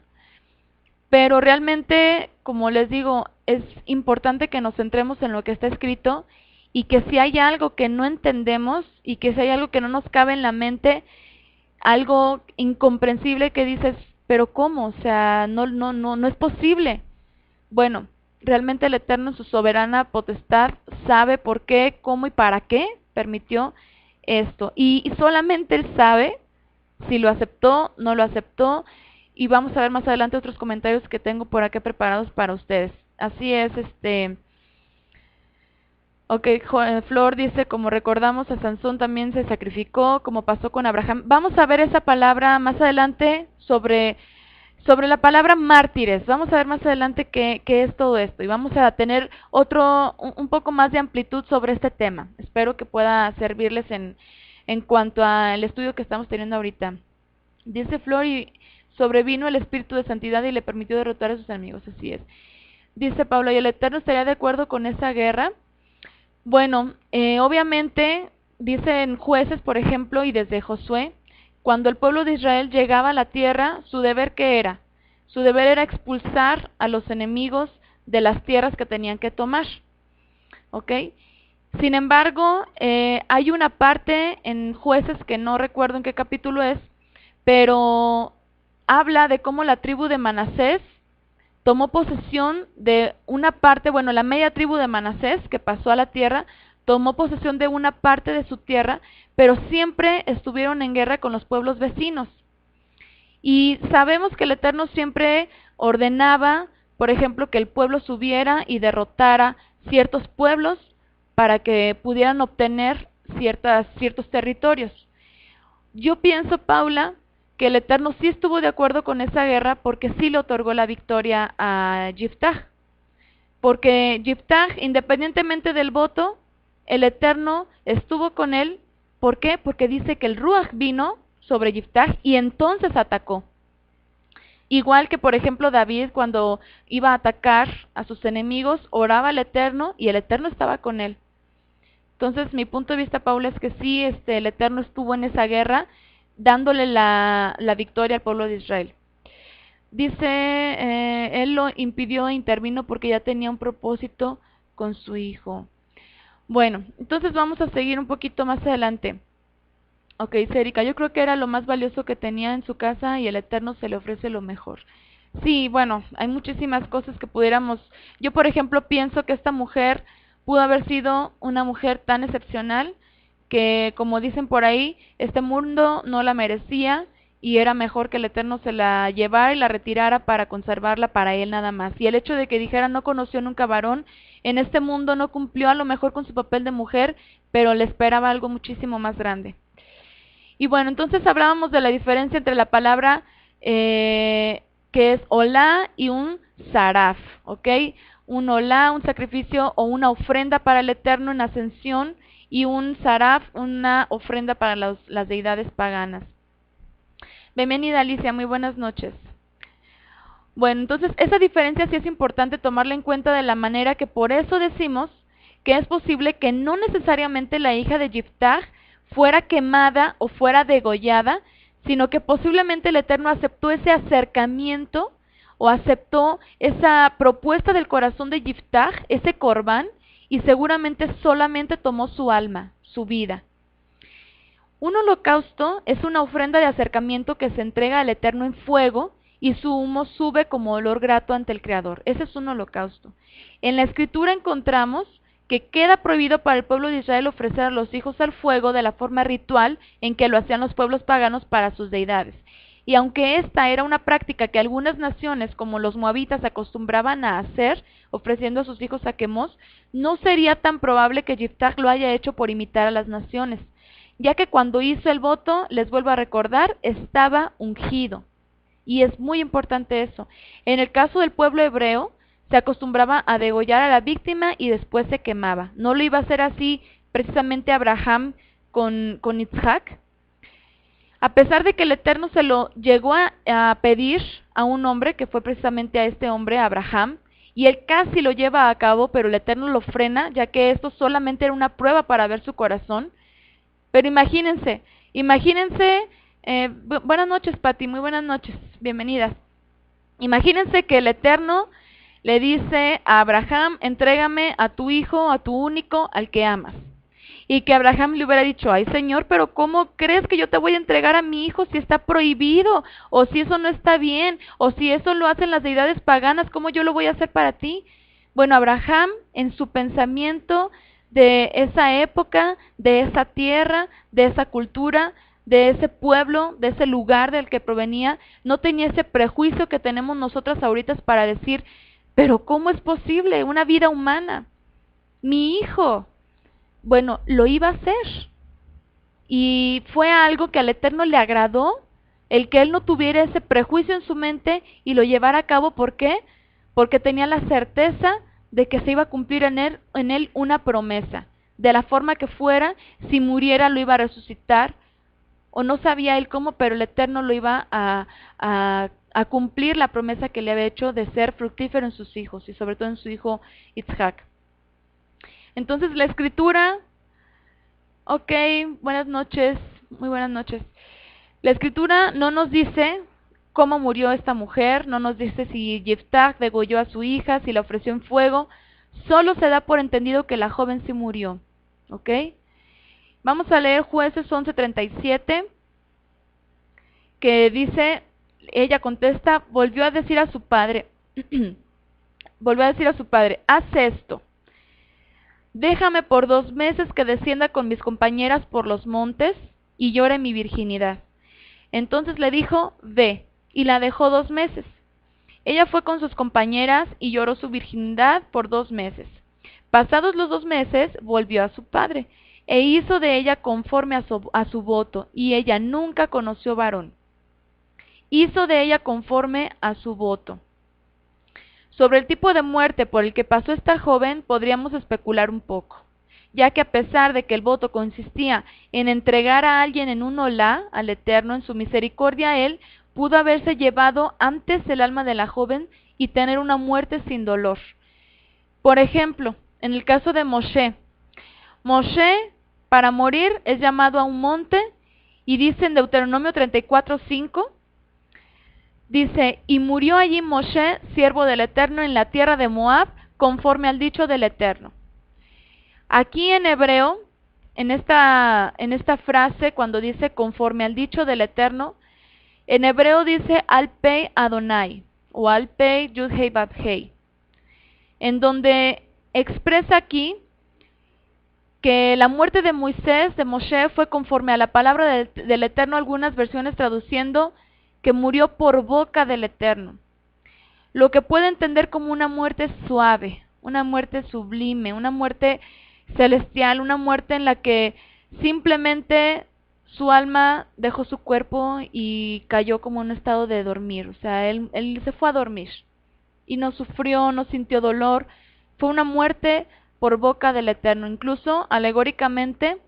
Pero realmente, como les digo, es importante que nos centremos en lo que está escrito, y que si hay algo que no entendemos y que si hay algo que no nos cabe en la mente, algo incomprensible que dices, pero ¿cómo? O sea, no es posible. Bueno, realmente el Eterno en su soberana potestad sabe por qué, cómo y para qué permitió esto. Y solamente Él sabe si lo aceptó, no lo aceptó, y vamos a ver más adelante otros comentarios que tengo por acá preparados para ustedes. Así es, Ok, Flor dice, como recordamos, a Sansón también se sacrificó, como pasó con Abraham. Vamos a ver esa palabra más adelante sobre la palabra mártires. Vamos a ver más adelante qué es todo esto y vamos a tener un poco más de amplitud sobre este tema. Espero que pueda servirles en cuanto al estudio que estamos teniendo ahorita. Dice Flor, y sobrevino el espíritu de santidad y le permitió derrotar a sus enemigos. Así es. Dice Pablo, ¿y el Eterno estaría de acuerdo con esa guerra? Bueno, obviamente, dicen Jueces, por ejemplo, y desde Josué, cuando el pueblo de Israel llegaba a la tierra, su deber, ¿qué era? Su deber era expulsar a los enemigos de las tierras que tenían que tomar. ¿Ok? Sin embargo, hay una parte en Jueces, que no recuerdo en qué capítulo es, pero habla de cómo la tribu de Manasés tomó posesión de una parte, bueno, la media tribu de Manasés, que pasó a la tierra, tomó posesión de una parte de su tierra, pero siempre estuvieron en guerra con los pueblos vecinos. Y sabemos que el Eterno siempre ordenaba, por ejemplo, que el pueblo subiera y derrotara ciertos pueblos para que pudieran obtener ciertos territorios. Yo pienso, Paula, que el Eterno sí estuvo de acuerdo con esa guerra porque sí le otorgó la victoria a Yiftach. Porque Yiftach, independientemente del voto, el Eterno estuvo con él. ¿Por qué? Porque dice que el Ruach vino sobre Yiftach y entonces atacó. Igual que, por ejemplo, David, cuando iba a atacar a sus enemigos, oraba al Eterno y el Eterno estaba con él. Entonces, mi punto de vista, Paula, es que sí, el Eterno estuvo en esa guerra, dándole la victoria al pueblo de Israel. Dice, él lo impidió e intervino porque ya tenía un propósito con su hijo. Bueno, entonces vamos a seguir un poquito más adelante. Ok, Erika, yo creo que era lo más valioso que tenía en su casa y el Eterno se le ofrece lo mejor. Sí, bueno, hay muchísimas cosas que pudiéramos... Yo, por ejemplo, pienso que esta mujer pudo haber sido una mujer tan excepcional que, como dicen por ahí, este mundo no la merecía y era mejor que el Eterno se la llevara y la retirara para conservarla para él nada más. Y el hecho de que dijera no conoció nunca varón, en este mundo no cumplió a lo mejor con su papel de mujer, pero le esperaba algo muchísimo más grande. Y bueno, entonces hablábamos de la diferencia entre la palabra que es olá y un saraf, ¿ok? Un olá, un sacrificio o una ofrenda para el Eterno en ascensión, y un saraf, una ofrenda para las deidades paganas. Bienvenida, Alicia, muy buenas noches. Bueno, entonces esa diferencia sí es importante tomarla en cuenta, de la manera que por eso decimos que es posible que no necesariamente la hija de Yiftach fuera quemada o fuera degollada, sino que posiblemente el Eterno aceptó ese acercamiento o aceptó esa propuesta del corazón de Yiftach, ese corbán, y seguramente solamente tomó su alma, su vida. Un holocausto es una ofrenda de acercamiento que se entrega al Eterno en fuego y su humo sube como olor grato ante el Creador. Ese es un holocausto. En la Escritura encontramos que queda prohibido para el pueblo de Israel ofrecer a los hijos al fuego de la forma ritual en que lo hacían los pueblos paganos para sus deidades. Y aunque esta era una práctica que algunas naciones, como los moabitas, acostumbraban a hacer, ofreciendo a sus hijos a Quemos, no sería tan probable que Yiftach lo haya hecho por imitar a las naciones, ya que cuando hizo el voto, les vuelvo a recordar, estaba ungido. Y es muy importante eso. En el caso del pueblo hebreo, se acostumbraba a degollar a la víctima y después se quemaba. No lo iba a hacer así precisamente Abraham con Isaac. A pesar de que el Eterno se lo llegó a pedir a un hombre, que fue precisamente a este hombre, Abraham, y él casi lo lleva a cabo, pero el Eterno lo frena, ya que esto solamente era una prueba para ver su corazón. Pero imagínense, buenas noches, Pati, muy buenas noches, bienvenidas. Imagínense que el Eterno le dice a Abraham, entrégame a tu hijo, a tu único, al que amas. Y que Abraham le hubiera dicho, ay Señor, pero ¿cómo crees que yo te voy a entregar a mi hijo si está prohibido? O si eso no está bien, o si eso lo hacen las deidades paganas, ¿cómo yo lo voy a hacer para ti? Bueno, Abraham, en su pensamiento de esa época, de esa tierra, de esa cultura, de ese pueblo, de ese lugar del que provenía, no tenía ese prejuicio que tenemos nosotras ahorita para decir, pero ¿cómo es posible una vida humana? Mi hijo, bueno, lo iba a hacer. Y fue algo que al Eterno le agradó, el que él no tuviera ese prejuicio en su mente y lo llevara a cabo. ¿Por qué? Porque tenía la certeza de que se iba a cumplir en él una promesa. De la forma que fuera, si muriera lo iba a resucitar, o no sabía él cómo, pero el Eterno lo iba a cumplir la promesa que le había hecho de ser fructífero en sus hijos, y sobre todo en su hijo Itzhak. Entonces la escritura, ok, buenas noches, muy buenas noches. La escritura no nos dice cómo murió esta mujer, no nos dice si Yiftach degolló a su hija, si la ofreció en fuego, solo se da por entendido que la joven sí murió, ¿ok? Vamos a leer Jueces 11:37, que dice, ella contesta, volvió a decir a su padre, haz esto, déjame por 2 meses que descienda con mis compañeras por los montes y llore mi virginidad. Entonces le dijo, ve, y la dejó 2 meses. Ella fue con sus compañeras y lloró su virginidad por 2 meses. Pasados los 2 meses, volvió a su padre, e hizo de ella conforme a su voto, y ella nunca conoció varón. Hizo de ella conforme a su voto. Sobre el tipo de muerte por el que pasó esta joven podríamos especular un poco, ya que a pesar de que el voto consistía en entregar a alguien en un olá al Eterno en su misericordia, él pudo haberse llevado antes el alma de la joven y tener una muerte sin dolor. Por ejemplo, en el caso de Moshe, para morir es llamado a un monte, y dice en Deuteronomio 34:5, dice, y murió allí Moshe, siervo del Eterno, en la tierra de Moab, conforme al dicho del Eterno. Aquí en hebreo, en esta frase, cuando dice conforme al dicho del Eterno, en hebreo dice al pei Adonai, o al pei Yud Hei Vav Hei, en donde expresa aquí que la muerte de Moisés, de Moshe, fue conforme a la palabra del Eterno, algunas versiones traduciendo que murió por boca del Eterno, lo que puede entender como una muerte suave, una muerte sublime, una muerte celestial, una muerte en la que simplemente su alma dejó su cuerpo y cayó como en un estado de dormir. O sea, él se fue a dormir y no sufrió, no sintió dolor. Fue una muerte por boca del Eterno. Incluso, alegóricamente,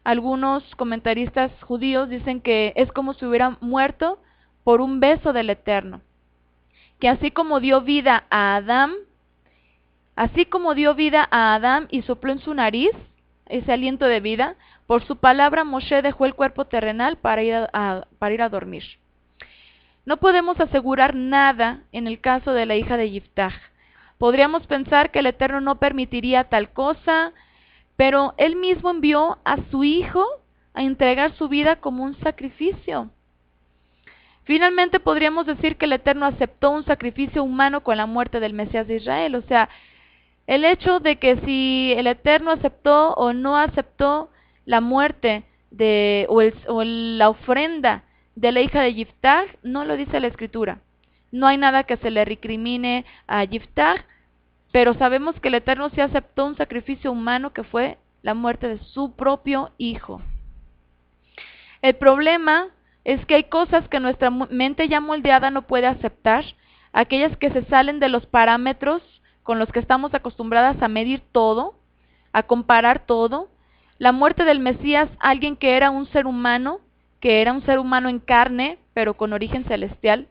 algunos comentaristas judíos dicen que es como si hubiera muerto por un beso del Eterno, que así como dio vida a Adán y sopló en su nariz ese aliento de vida, por su palabra Moshe dejó el cuerpo terrenal para ir a dormir. No podemos asegurar nada en el caso de la hija de Yiftach. Podríamos pensar que el Eterno no permitiría tal cosa, pero Él mismo envió a su hijo a entregar su vida como un sacrificio. Finalmente podríamos decir que el Eterno aceptó un sacrificio humano con la muerte del Mesías de Israel. O sea, el hecho de que si el Eterno aceptó o no aceptó la muerte o la ofrenda de la hija de Yiftach, no lo dice la Escritura. No hay nada que se le recrimine a Yiftach, pero sabemos que el Eterno sí aceptó un sacrificio humano que fue la muerte de su propio hijo. El problema es que hay cosas que nuestra mente ya moldeada no puede aceptar, aquellas que se salen de los parámetros con los que estamos acostumbradas a medir todo, a comparar todo. La muerte del Mesías, alguien que era un ser humano en carne, pero con origen celestial,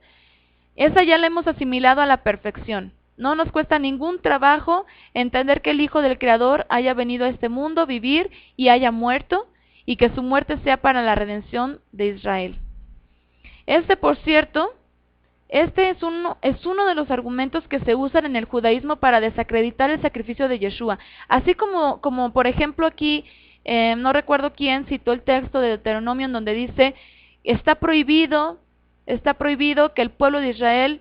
esa ya la hemos asimilado a la perfección. No nos cuesta ningún trabajo entender que el Hijo del Creador haya venido a este mundo, vivir y haya muerto, y que su muerte sea para la redención de Israel. Por cierto, es uno de los argumentos que se usan en el judaísmo para desacreditar el sacrificio de Yeshua. Así como por ejemplo aquí, no recuerdo quién citó el texto de Deuteronomio en donde dice, está prohibido que el pueblo de Israel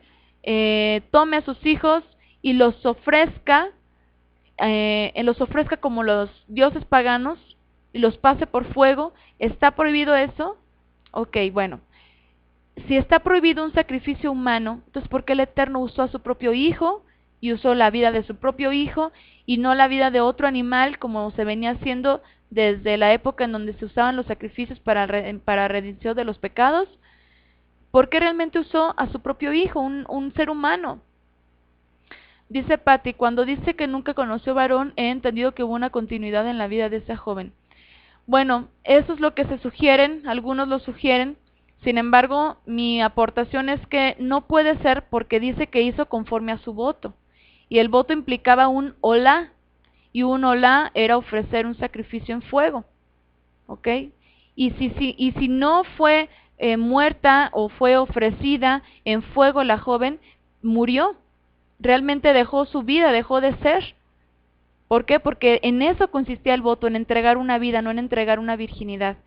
tome a sus hijos y los ofrezca como los dioses paganos y los pase por fuego. ¿Está prohibido eso? Ok, bueno. Si está prohibido un sacrificio humano, entonces ¿por qué el Eterno usó a su propio hijo y usó la vida de su propio hijo y no la vida de otro animal como se venía haciendo desde la época en donde se usaban los sacrificios para redención de los pecados. ¿Por qué realmente usó a su propio hijo, un ser humano? Dice Patty, cuando dice que nunca conoció varón, he entendido que hubo una continuidad en la vida de esa joven. Bueno, eso es lo que se sugieren, algunos lo sugieren. Sin embargo, mi aportación es que no puede ser porque dice que hizo conforme a su voto. Y el voto implicaba un olá, y un olá era ofrecer un sacrificio en fuego. ¿Ok? Y si no fue muerta o fue ofrecida en fuego la joven, murió. Realmente dejó su vida, dejó de ser. ¿Por qué? Porque en eso consistía el voto, en entregar una vida, no en entregar una virginidad.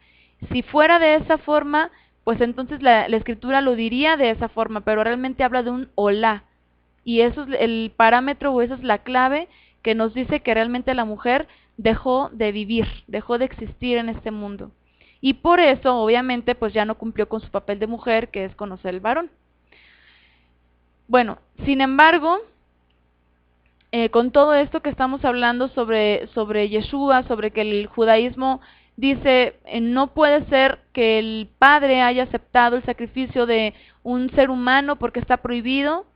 Si fuera de esa forma, pues entonces la escritura lo diría de esa forma, pero realmente habla de un olá. Y eso es el parámetro o esa es la clave que nos dice que realmente la mujer dejó de vivir, dejó de existir en este mundo. Y por eso, obviamente, pues ya no cumplió con su papel de mujer, que es conocer al varón. Bueno, sin embargo, con todo esto que estamos hablando sobre Yeshua, sobre que el judaísmo dice, no puede ser que el padre haya aceptado el sacrificio de un ser humano porque está prohibido.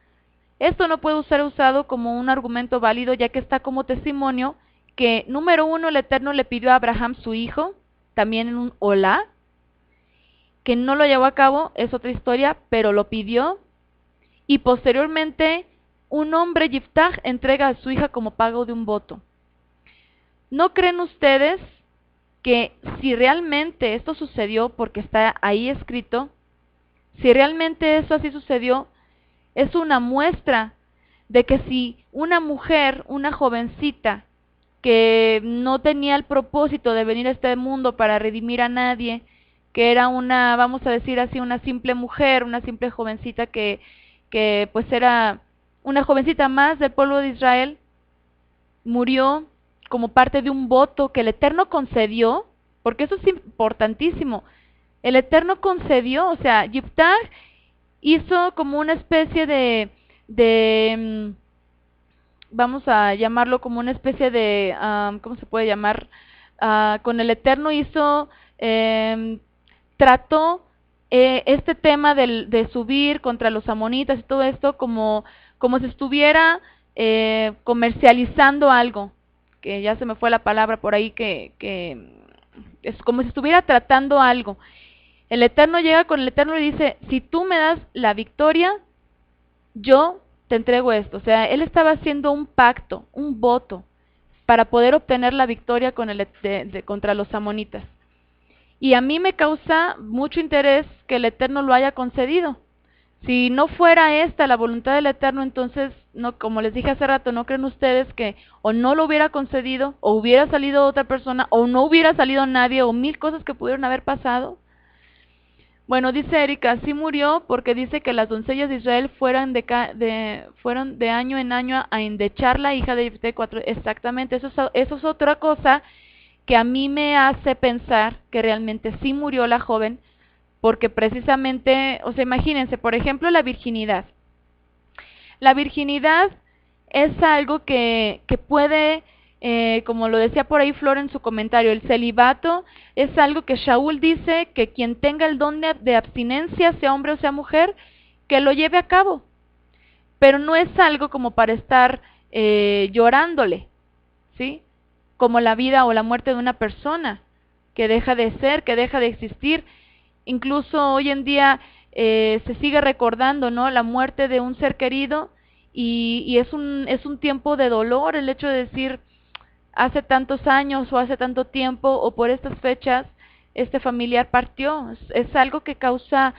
Esto no puede ser usado como un argumento válido, ya que está como testimonio que, número uno, el Eterno le pidió a Abraham su hijo, también en un olá, que no lo llevó a cabo, es otra historia, pero lo pidió, y posteriormente un hombre, Yiftach, entrega a su hija como pago de un voto. ¿No creen ustedes que si realmente esto sucedió, porque está ahí escrito, si realmente eso así sucedió, es una muestra de que si una mujer, una jovencita, que no tenía el propósito de venir a este mundo para redimir a nadie, que era una, vamos a decir así, una simple mujer, una simple jovencita que pues era una jovencita más del pueblo de Israel, murió como parte de un voto que el Eterno concedió, porque eso es importantísimo. El Eterno concedió, o sea, Yiftach hizo como una especie de vamos a llamarlo como una especie de, ¿cómo se puede llamar? Con el Eterno hizo, trató este tema de subir contra los amonitas y todo esto como si estuviera comercializando algo, que ya se me fue la palabra por ahí, que es como si estuviera tratando algo. El Eterno llega con el Eterno y dice, si tú me das la victoria, yo te entrego esto. O sea, él estaba haciendo un pacto, un voto, para poder obtener la victoria contra los amonitas. Y a mí me causa mucho interés que el Eterno lo haya concedido. Si no fuera esta la voluntad del Eterno, entonces, no, como les dije hace rato, ¿no creen ustedes que o no lo hubiera concedido, o hubiera salido otra persona, o no hubiera salido nadie, o mil cosas que pudieron haber pasado? Bueno, dice Erika, sí murió porque dice que las doncellas de Israel fueron de año en año a endechar hija de Jefté 4. Exactamente, eso es otra cosa que a mí me hace pensar que realmente sí murió la joven, porque precisamente, o sea, imagínense, por ejemplo, la virginidad. La virginidad es algo que puede, como lo decía por ahí Flor en su comentario, el celibato es algo que Shaul dice que quien tenga el don de abstinencia, sea hombre o sea mujer, que lo lleve a cabo. Pero no es algo como para estar llorándole, ¿sí? Como la vida o la muerte de una persona que deja de ser, que deja de existir. Incluso hoy en día se sigue recordando, ¿no?, la muerte de un ser querido y es un tiempo de dolor el hecho de decir hace tantos años o hace tanto tiempo o por estas fechas este familiar partió. Es algo que causa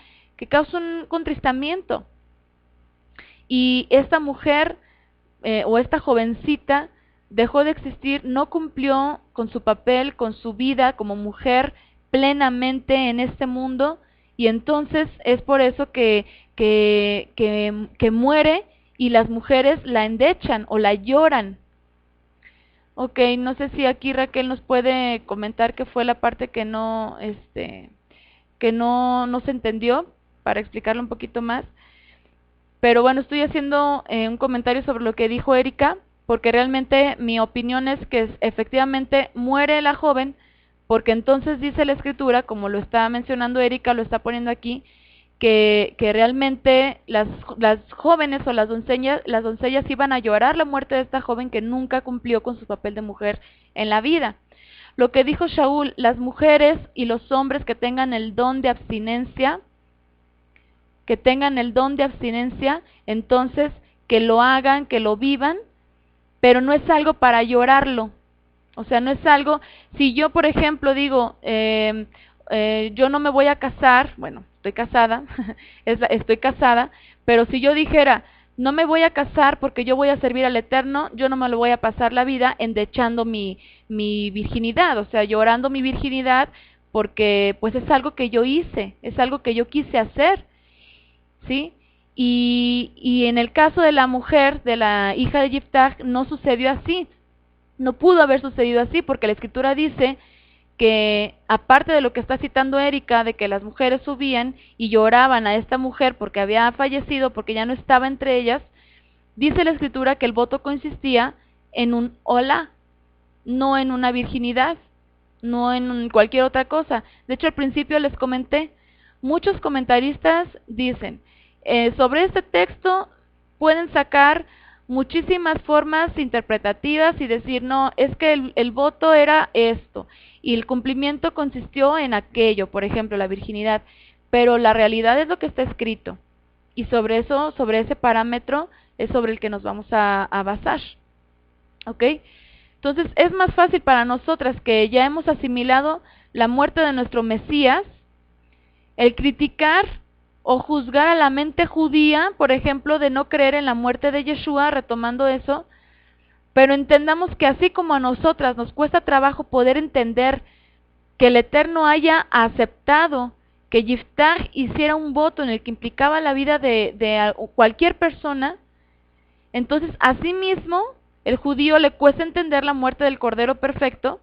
un contristamiento. Y esta mujer o esta jovencita dejó de existir, no cumplió con su papel, con su vida como mujer plenamente en este mundo, y entonces es por eso que muere y las mujeres la endechan o la lloran. Ok, no sé si aquí Raquel nos puede comentar qué fue la parte que no se entendió, para explicarlo un poquito más. Pero bueno, estoy haciendo un comentario sobre lo que dijo Erika, porque realmente mi opinión es que efectivamente muere la joven, porque entonces dice la escritura, como lo está mencionando Erika, lo está poniendo aquí, que realmente las jóvenes o las doncellas iban a llorar la muerte de esta joven que nunca cumplió con su papel de mujer en la vida. Lo que dijo Shaul, las mujeres y los hombres que tengan el don de abstinencia, entonces que lo hagan, que lo vivan, pero no es algo para llorarlo. O sea, no es algo, si yo por ejemplo digo, yo no me voy a casar, bueno, estoy casada, estoy casada, pero si yo dijera, no me voy a casar porque yo voy a servir al Eterno, yo no me lo voy a pasar la vida endechando mi virginidad, o sea, llorando mi virginidad, porque pues es algo que yo hice, es algo que yo quise hacer, ¿sí? Y en el caso de la mujer, de la hija de Yiftach, no sucedió así, no pudo haber sucedido así, porque la escritura dice que, aparte de lo que está citando Erika, de que las mujeres subían y lloraban a esta mujer porque había fallecido, porque ya no estaba entre ellas, dice la escritura que el voto consistía en un hola, no en una virginidad, no en cualquier otra cosa. De hecho, al principio les comenté, muchos comentaristas dicen, sobre este texto pueden sacar muchísimas formas interpretativas y decir, no, es que el voto era esto, y el cumplimiento consistió en aquello, por ejemplo, la virginidad, pero la realidad es lo que está escrito, y sobre eso, sobre ese parámetro, es sobre el que nos vamos a basar, ¿ok? Entonces, es más fácil para nosotras que ya hemos asimilado la muerte de nuestro Mesías, el criticar o juzgar a la mente judía, por ejemplo, de no creer en la muerte de Yeshua, retomando eso, pero entendamos que así como a nosotras nos cuesta trabajo poder entender que el Eterno haya aceptado que Yiftach hiciera un voto en el que implicaba la vida de cualquier persona, entonces asimismo el judío le cuesta entender la muerte del Cordero Perfecto,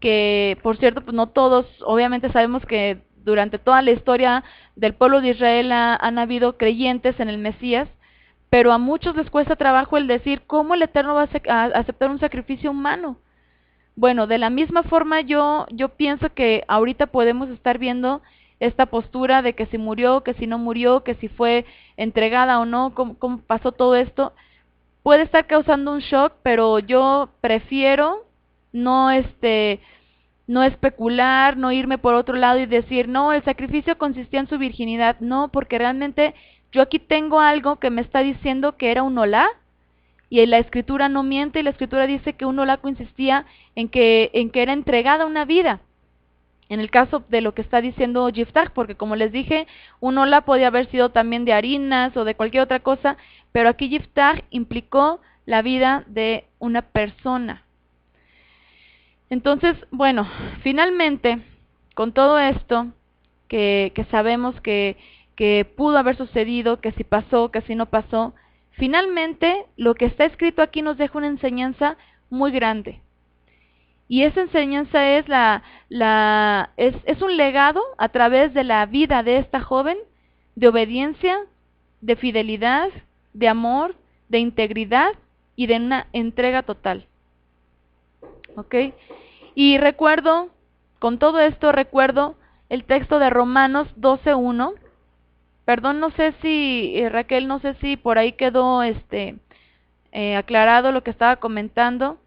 que por cierto, pues no todos, obviamente sabemos que durante toda la historia del pueblo de Israel han habido creyentes en el Mesías, pero a muchos les cuesta trabajo el decir, ¿cómo el Eterno va a aceptar un sacrificio humano? Bueno, de la misma forma yo pienso que ahorita podemos estar viendo esta postura de que si murió, que si no murió, que si fue entregada o no, cómo pasó todo esto, puede estar causando un shock, pero yo prefiero no no especular, no irme por otro lado y decir, no, el sacrificio consistía en su virginidad, no, porque realmente yo aquí tengo algo que me está diciendo que era un olá, y la escritura no miente, y la escritura dice que un olá consistía en que era entregada una vida, en el caso de lo que está diciendo Yiftach, porque como les dije, un olá podía haber sido también de harinas o de cualquier otra cosa, pero aquí Yiftach implicó la vida de una persona. Entonces, bueno, finalmente, con todo esto, que sabemos que pudo haber sucedido, que si pasó, que si no pasó, finalmente lo que está escrito aquí nos deja una enseñanza muy grande. Y esa enseñanza es es un legado a través de la vida de esta joven, de obediencia, de fidelidad, de amor, de integridad y de una entrega total. ¿Ok? Y recuerdo, con todo esto recuerdo el texto de Romanos 12:1. Perdón, no sé si, Raquel, no sé si por ahí quedó aclarado lo que estaba comentando.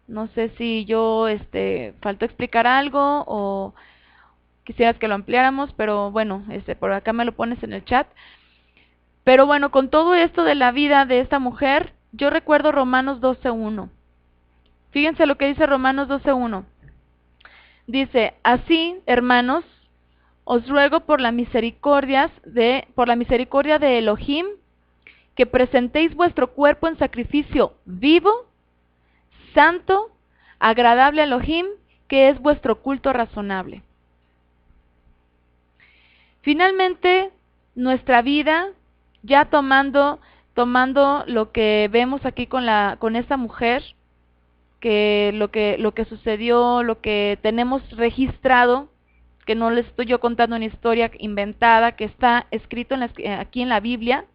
No sé si yo faltó explicar algo o quisieras que lo ampliáramos, pero bueno, por acá me lo pones en el chat. Pero bueno, con todo esto de la vida de esta mujer, yo recuerdo Romanos 12:1. Fíjense lo que dice Romanos 12:1. Dice, así, hermanos, os ruego por la misericordia de Elohim, que presentéis vuestro cuerpo en sacrificio vivo, santo, agradable a Elohim, que es vuestro culto razonable. Finalmente, nuestra vida, ya tomando lo que vemos aquí con esta mujer, que lo que sucedió, lo que tenemos registrado, que no les estoy yo contando una historia inventada, que está escrito aquí en la Biblia,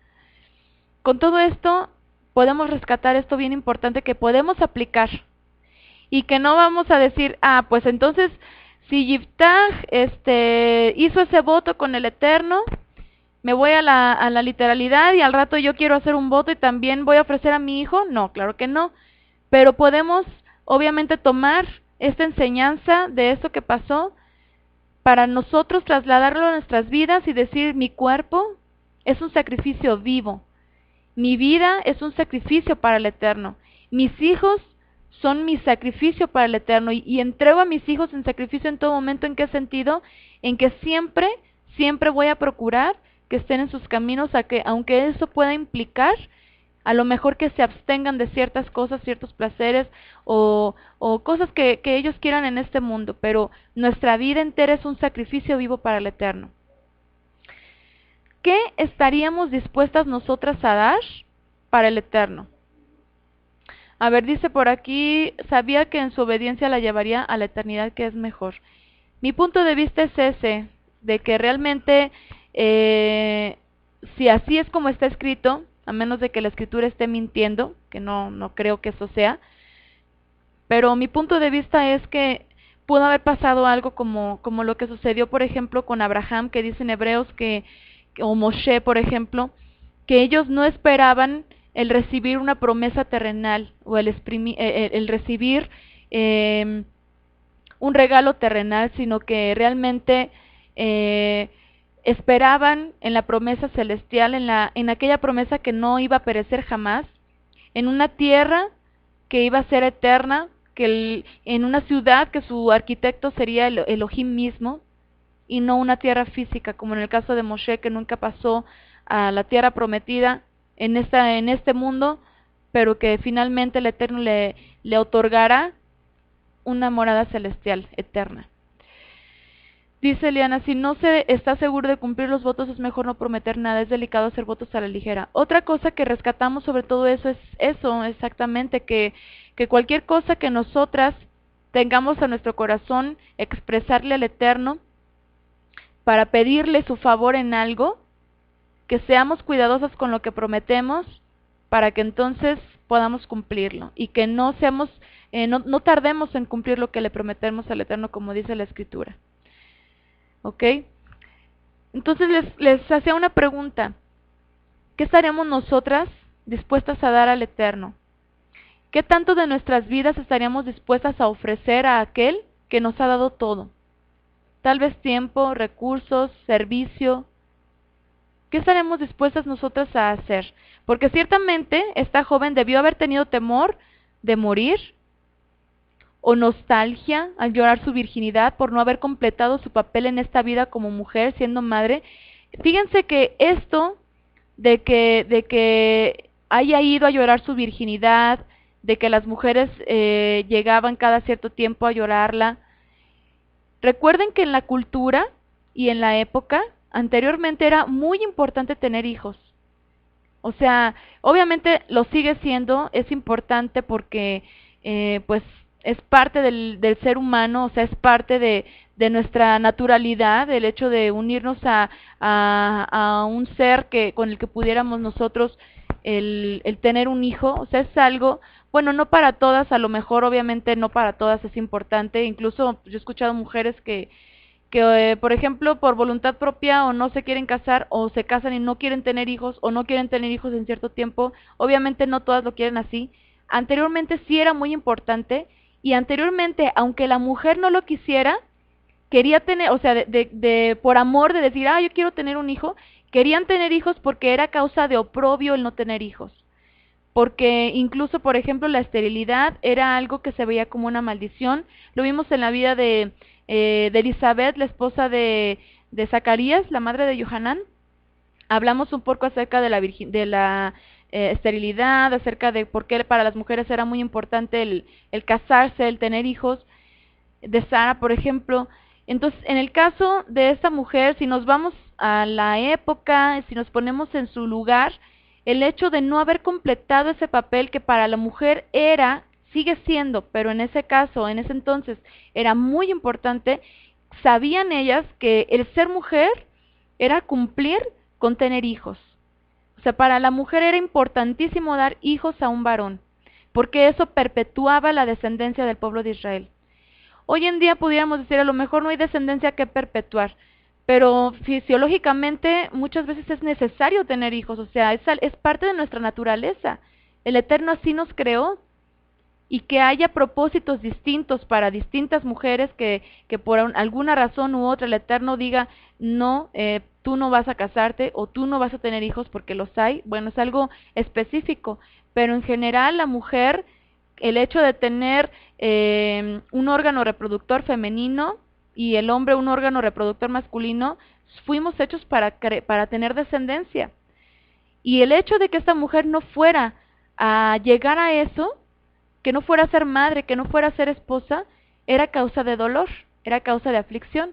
con todo esto podemos rescatar esto bien importante que podemos aplicar y que no vamos a decir, pues entonces si Yiftach hizo ese voto con el Eterno, me voy a la literalidad y al rato yo quiero hacer un voto y también voy a ofrecer a mi hijo. No, claro que no. Pero podemos obviamente tomar esta enseñanza de esto que pasó para nosotros trasladarlo a nuestras vidas y decir, mi cuerpo es un sacrificio vivo, mi vida es un sacrificio para el Eterno, mis hijos son mi sacrificio para el Eterno y entrego a mis hijos en sacrificio en todo momento. ¿En qué sentido? En que siempre voy a procurar que estén en sus caminos, aunque eso pueda implicar a lo mejor que se abstengan de ciertas cosas, ciertos placeres o cosas que ellos quieran en este mundo, pero nuestra vida entera es un sacrificio vivo para el Eterno. ¿Qué estaríamos dispuestas nosotras a dar para el Eterno? A ver, dice por aquí, sabía que en su obediencia la llevaría a la eternidad, que es mejor. Mi punto de vista es ese, de que realmente, si así es como está escrito, a menos de que la escritura esté mintiendo, que no creo que eso sea, pero mi punto de vista es que pudo haber pasado algo como lo que sucedió, por ejemplo, con Abraham, que dice en Hebreos o Moshe, por ejemplo, que ellos no esperaban el recibir una promesa terrenal o el recibir un regalo terrenal, sino que realmente esperaban en la promesa celestial, en aquella promesa que no iba a perecer jamás, en una tierra que iba a ser eterna, en una ciudad que su arquitecto sería el Elohim mismo, y no una tierra física, como en el caso de Moshe, que nunca pasó a la tierra prometida en este mundo, pero que finalmente el Eterno le otorgará una morada celestial eterna. Dice Eliana, si no se está seguro de cumplir los votos, es mejor no prometer nada, es delicado hacer votos a la ligera. Otra cosa que rescatamos sobre todo eso es eso, exactamente, que cualquier cosa que nosotras tengamos a nuestro corazón, expresarle al Eterno, para pedirle su favor en algo, que seamos cuidadosas con lo que prometemos, para que entonces podamos cumplirlo, y que no tardemos en cumplir lo que le prometemos al Eterno, como dice la Escritura. ¿Ok? Entonces les hacía una pregunta. ¿Qué estaríamos nosotras dispuestas a dar al Eterno? ¿Qué tanto de nuestras vidas estaríamos dispuestas a ofrecer a aquel que nos ha dado todo? Tal vez tiempo, recursos, servicio. ¿Qué estaremos dispuestas nosotras a hacer? Porque ciertamente esta joven debió haber tenido temor de morir, o nostalgia al llorar su virginidad por no haber completado su papel en esta vida como mujer, siendo madre. Fíjense que esto de que haya ido a llorar su virginidad, de que las mujeres llegaban cada cierto tiempo a llorarla. Recuerden que en la cultura y en la época, anteriormente era muy importante tener hijos. O sea, obviamente lo sigue siendo, es importante porque pues es parte del ser humano, o sea, es parte de nuestra naturalidad, el hecho de unirnos a un ser con el que pudiéramos nosotros el tener un hijo. O sea, es algo, bueno, no para todas, a lo mejor obviamente no para todas es importante, incluso yo he escuchado mujeres que por ejemplo, por voluntad propia o no se quieren casar, o se casan y no quieren tener hijos, o no quieren tener hijos en cierto tiempo. Obviamente no todas lo quieren así. Anteriormente sí era muy importante, y anteriormente, aunque la mujer no lo quisiera, quería tener, o sea, por amor de decir, yo quiero tener un hijo, querían tener hijos porque era causa de oprobio el no tener hijos. Porque incluso, por ejemplo, la esterilidad era algo que se veía como una maldición. Lo vimos en la vida de Elizabeth, la esposa de Zacarías, la madre de Yohanan. Hablamos un poco acerca de la esterilidad, acerca de por qué para las mujeres era muy importante el casarse, el tener hijos, de Sara, por ejemplo. Entonces, en el caso de esta mujer, si nos vamos a la época, si nos ponemos en su lugar, el hecho de no haber completado ese papel que para la mujer sigue siendo, pero en ese caso, en ese entonces, era muy importante, sabían ellas que el ser mujer era cumplir con tener hijos. O sea, para la mujer era importantísimo dar hijos a un varón, porque eso perpetuaba la descendencia del pueblo de Israel. Hoy en día pudiéramos decir, a lo mejor no hay descendencia que perpetuar, pero fisiológicamente muchas veces es necesario tener hijos, o sea, es parte de nuestra naturaleza. El Eterno así nos creó, y que haya propósitos distintos para distintas mujeres que por alguna razón u otra el Eterno diga, no, tú no vas a casarte o tú no vas a tener hijos porque los hay, bueno, es algo específico, pero en general la mujer, el hecho de tener un órgano reproductor femenino y el hombre un órgano reproductor masculino, fuimos hechos para tener descendencia. Y el hecho de que esta mujer no fuera a llegar a eso, que no fuera a ser madre, que no fuera a ser esposa, era causa de dolor, era causa de aflicción.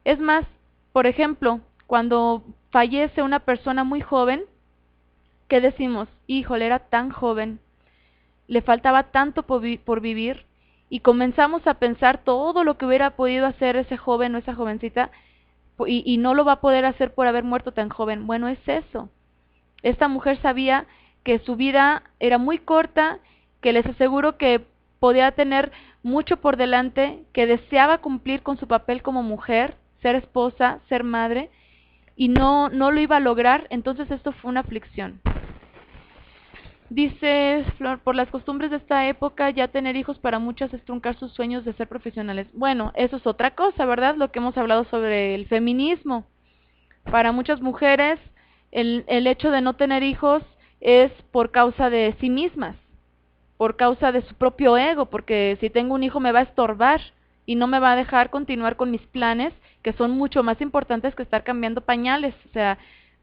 Es más, por ejemplo, cuando fallece una persona muy joven, ¿qué decimos? Híjole, era tan joven, le faltaba tanto por vivir, y comenzamos a pensar todo lo que hubiera podido hacer ese joven o esa jovencita, y no lo va a poder hacer por haber muerto tan joven. Bueno, es eso. Esta mujer sabía que su vida era muy corta, que les aseguro que podía tener mucho por delante, que deseaba cumplir con su papel como mujer, ser esposa, ser madre, y no lo iba a lograr. Entonces esto fue una aflicción. Dice Flor, por las costumbres de esta época, ya tener hijos para muchas es truncar sus sueños de ser profesionales. Bueno, eso es otra cosa, ¿verdad? Lo que hemos hablado sobre el feminismo. Para muchas mujeres, el hecho de no tener hijos es por causa de sí mismas, por causa de su propio ego, porque si tengo un hijo me va a estorbar y no me va a dejar continuar con mis planes, que son mucho más importantes que estar cambiando pañales. O sea,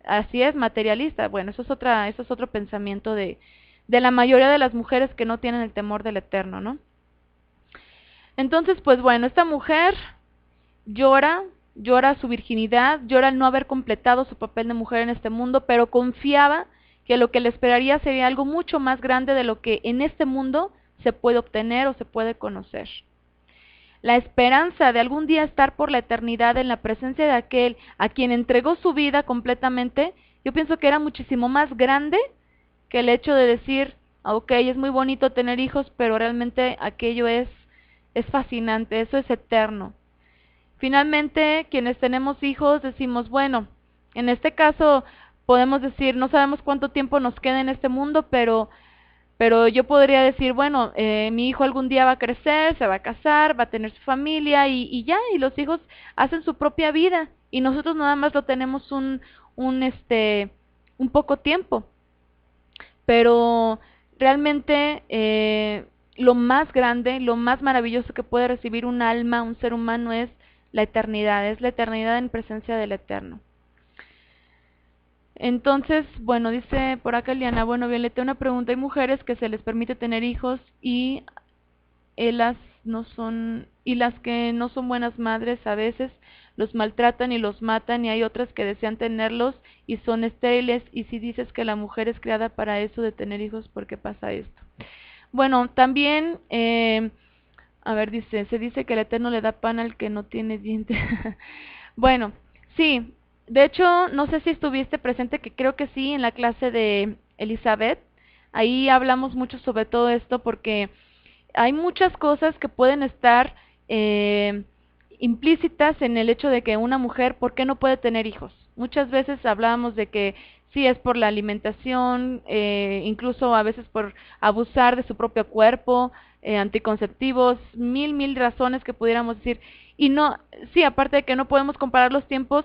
así es, materialista. Bueno, eso es otro pensamiento de la mayoría de las mujeres que no tienen el temor del Eterno, ¿no? Entonces, pues bueno, esta mujer llora su virginidad, llora el no haber completado su papel de mujer en este mundo, pero confiaba que lo que le esperaría sería algo mucho más grande de lo que en este mundo se puede obtener o se puede conocer. La esperanza de algún día estar por la eternidad en la presencia de aquel a quien entregó su vida completamente, yo pienso que era muchísimo más grande que el hecho de decir, ok, es muy bonito tener hijos, pero realmente aquello es fascinante, eso es eterno. Finalmente, quienes tenemos hijos decimos, bueno, en este caso podemos decir, no sabemos cuánto tiempo nos queda en este mundo, pero yo podría decir, bueno, mi hijo algún día va a crecer, se va a casar, va a tener su familia y ya, y los hijos hacen su propia vida y nosotros nada más lo tenemos un poco tiempo. Pero realmente lo más grande, lo más maravilloso que puede recibir un alma, un ser humano, es la eternidad en presencia del Eterno. Entonces, bueno, dice por acá Eliana, bueno, Violeta, una pregunta, hay mujeres que se les permite tener hijos y las que no son buenas madres a veces los maltratan y los matan, y hay otras que desean tenerlos y son estériles, y si dices que la mujer es creada para eso de tener hijos, ¿por qué pasa esto? Bueno, también, a ver, se dice que el Eterno le da pan al que no tiene dientes. Bueno, sí, de hecho, no sé si estuviste presente, que creo que sí, en la clase de Elizabeth, ahí hablamos mucho sobre todo esto, porque hay muchas cosas que pueden estar implícitas en el hecho de que una mujer, ¿por qué no puede tener hijos? Muchas veces hablábamos de que sí es por la alimentación, incluso a veces por abusar de su propio cuerpo, anticonceptivos, mil razones que pudiéramos decir. Y no, sí, aparte de que no podemos comparar los tiempos,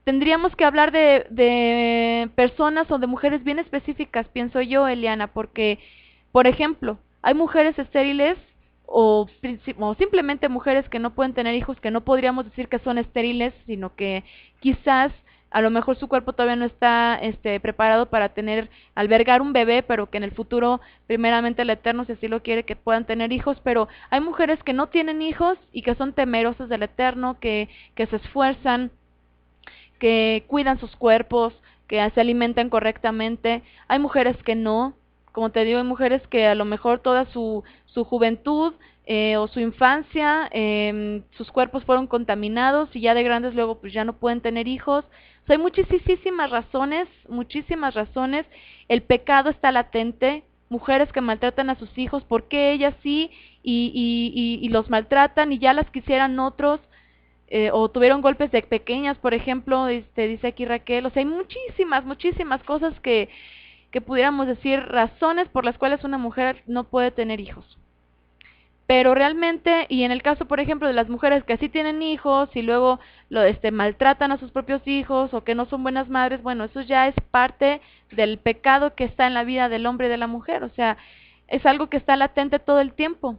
tendríamos que hablar de personas o de mujeres bien específicas, pienso yo, Eliana, porque, por ejemplo, hay mujeres estériles o simplemente mujeres que no pueden tener hijos, que no podríamos decir que son estériles, sino que quizás a lo mejor su cuerpo todavía no está preparado para albergar un bebé, pero que en el futuro, primeramente el Eterno, si así lo quiere, que puedan tener hijos. Pero hay mujeres que no tienen hijos y que son temerosas del Eterno, que se esfuerzan, que cuidan sus cuerpos, que se alimentan correctamente. Hay mujeres que no, como te digo, hay mujeres que a lo mejor toda su juventud o su infancia, sus cuerpos fueron contaminados y ya de grandes luego pues ya no pueden tener hijos. O sea, hay muchísimas razones, muchísimas razones. El pecado está latente, mujeres que maltratan a sus hijos, ¿por qué ellas sí y los maltratan y ya las quisieran otros? O tuvieron golpes de pequeñas, por ejemplo, dice aquí Raquel. O sea, hay muchísimas cosas que pudiéramos decir razones por las cuales una mujer no puede tener hijos. Pero realmente, y en el caso, por ejemplo, de las mujeres que sí tienen hijos y luego maltratan a sus propios hijos o que no son buenas madres, bueno, eso ya es parte del pecado que está en la vida del hombre y de la mujer. O sea, es algo que está latente todo el tiempo.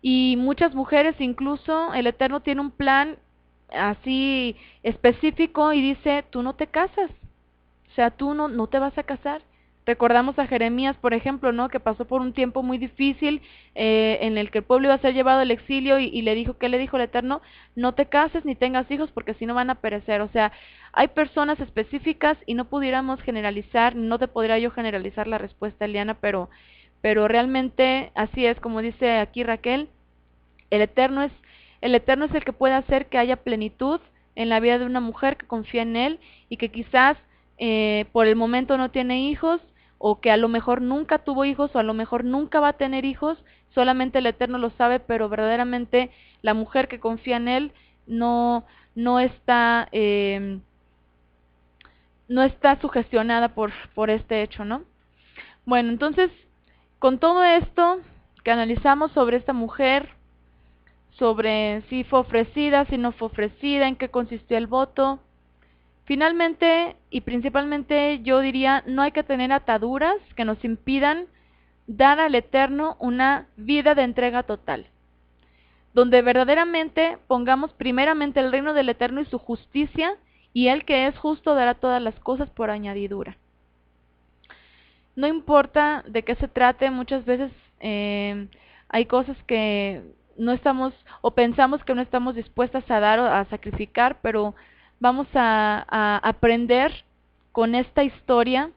Y muchas mujeres, incluso el Eterno tiene un plan así específico y dice, tú no te casas, o sea, tú no te vas a casar. Recordamos a Jeremías, por ejemplo, ¿no? Que pasó por un tiempo muy difícil en el que el pueblo iba a ser llevado al exilio y le dijo, ¿qué le dijo el Eterno? No te cases ni tengas hijos porque si no van a perecer. O sea, hay personas específicas y no pudiéramos generalizar, no te podría yo generalizar la respuesta, Eliana, pero realmente así es, como dice aquí Raquel, el Eterno es el que puede hacer que haya plenitud en la vida de una mujer que confía en Él y que quizás por el momento no tiene hijos, o que a lo mejor nunca tuvo hijos, o a lo mejor nunca va a tener hijos, solamente el Eterno lo sabe, pero verdaderamente la mujer que confía en Él no está sugestionada por este hecho, ¿no? Bueno, entonces, con todo esto que analizamos sobre esta mujer, sobre si fue ofrecida, si no fue ofrecida, en qué consistió el voto, finalmente y principalmente yo diría, no hay que tener ataduras que nos impidan dar al Eterno una vida de entrega total, donde verdaderamente pongamos primeramente el reino del Eterno y su justicia, y Él que es justo dará todas las cosas por añadidura. No importa de qué se trate, muchas veces hay cosas que no estamos o pensamos que no estamos dispuestas a dar o a sacrificar, pero vamos a aprender con esta historia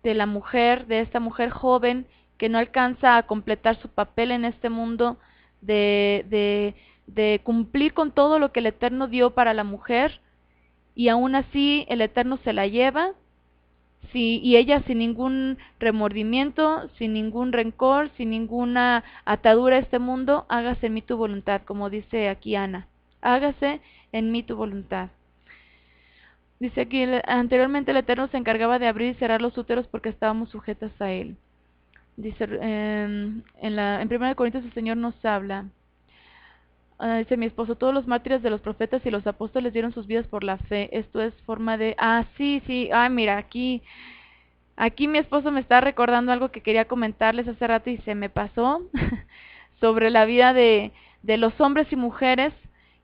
de la mujer, de esta mujer joven que no alcanza a completar su papel en este mundo, de cumplir con todo lo que el Eterno dio para la mujer, y aún así el Eterno se la lleva. Sí, y ella sin ningún remordimiento, sin ningún rencor, sin ninguna atadura a este mundo, hágase en mí tu voluntad, como dice aquí Ana, hágase en mí tu voluntad. Dice aquí, anteriormente el Eterno se encargaba de abrir y cerrar los úteros porque estábamos sujetas a Él. Dice, en 1 Corintios el Señor nos habla. Dice mi esposo, todos los mártires de los profetas y los apóstoles dieron sus vidas por la fe. Esto es forma de... sí. Mira, aquí mi esposo me está recordando algo que quería comentarles hace rato y se me pasó sobre la vida de los hombres y mujeres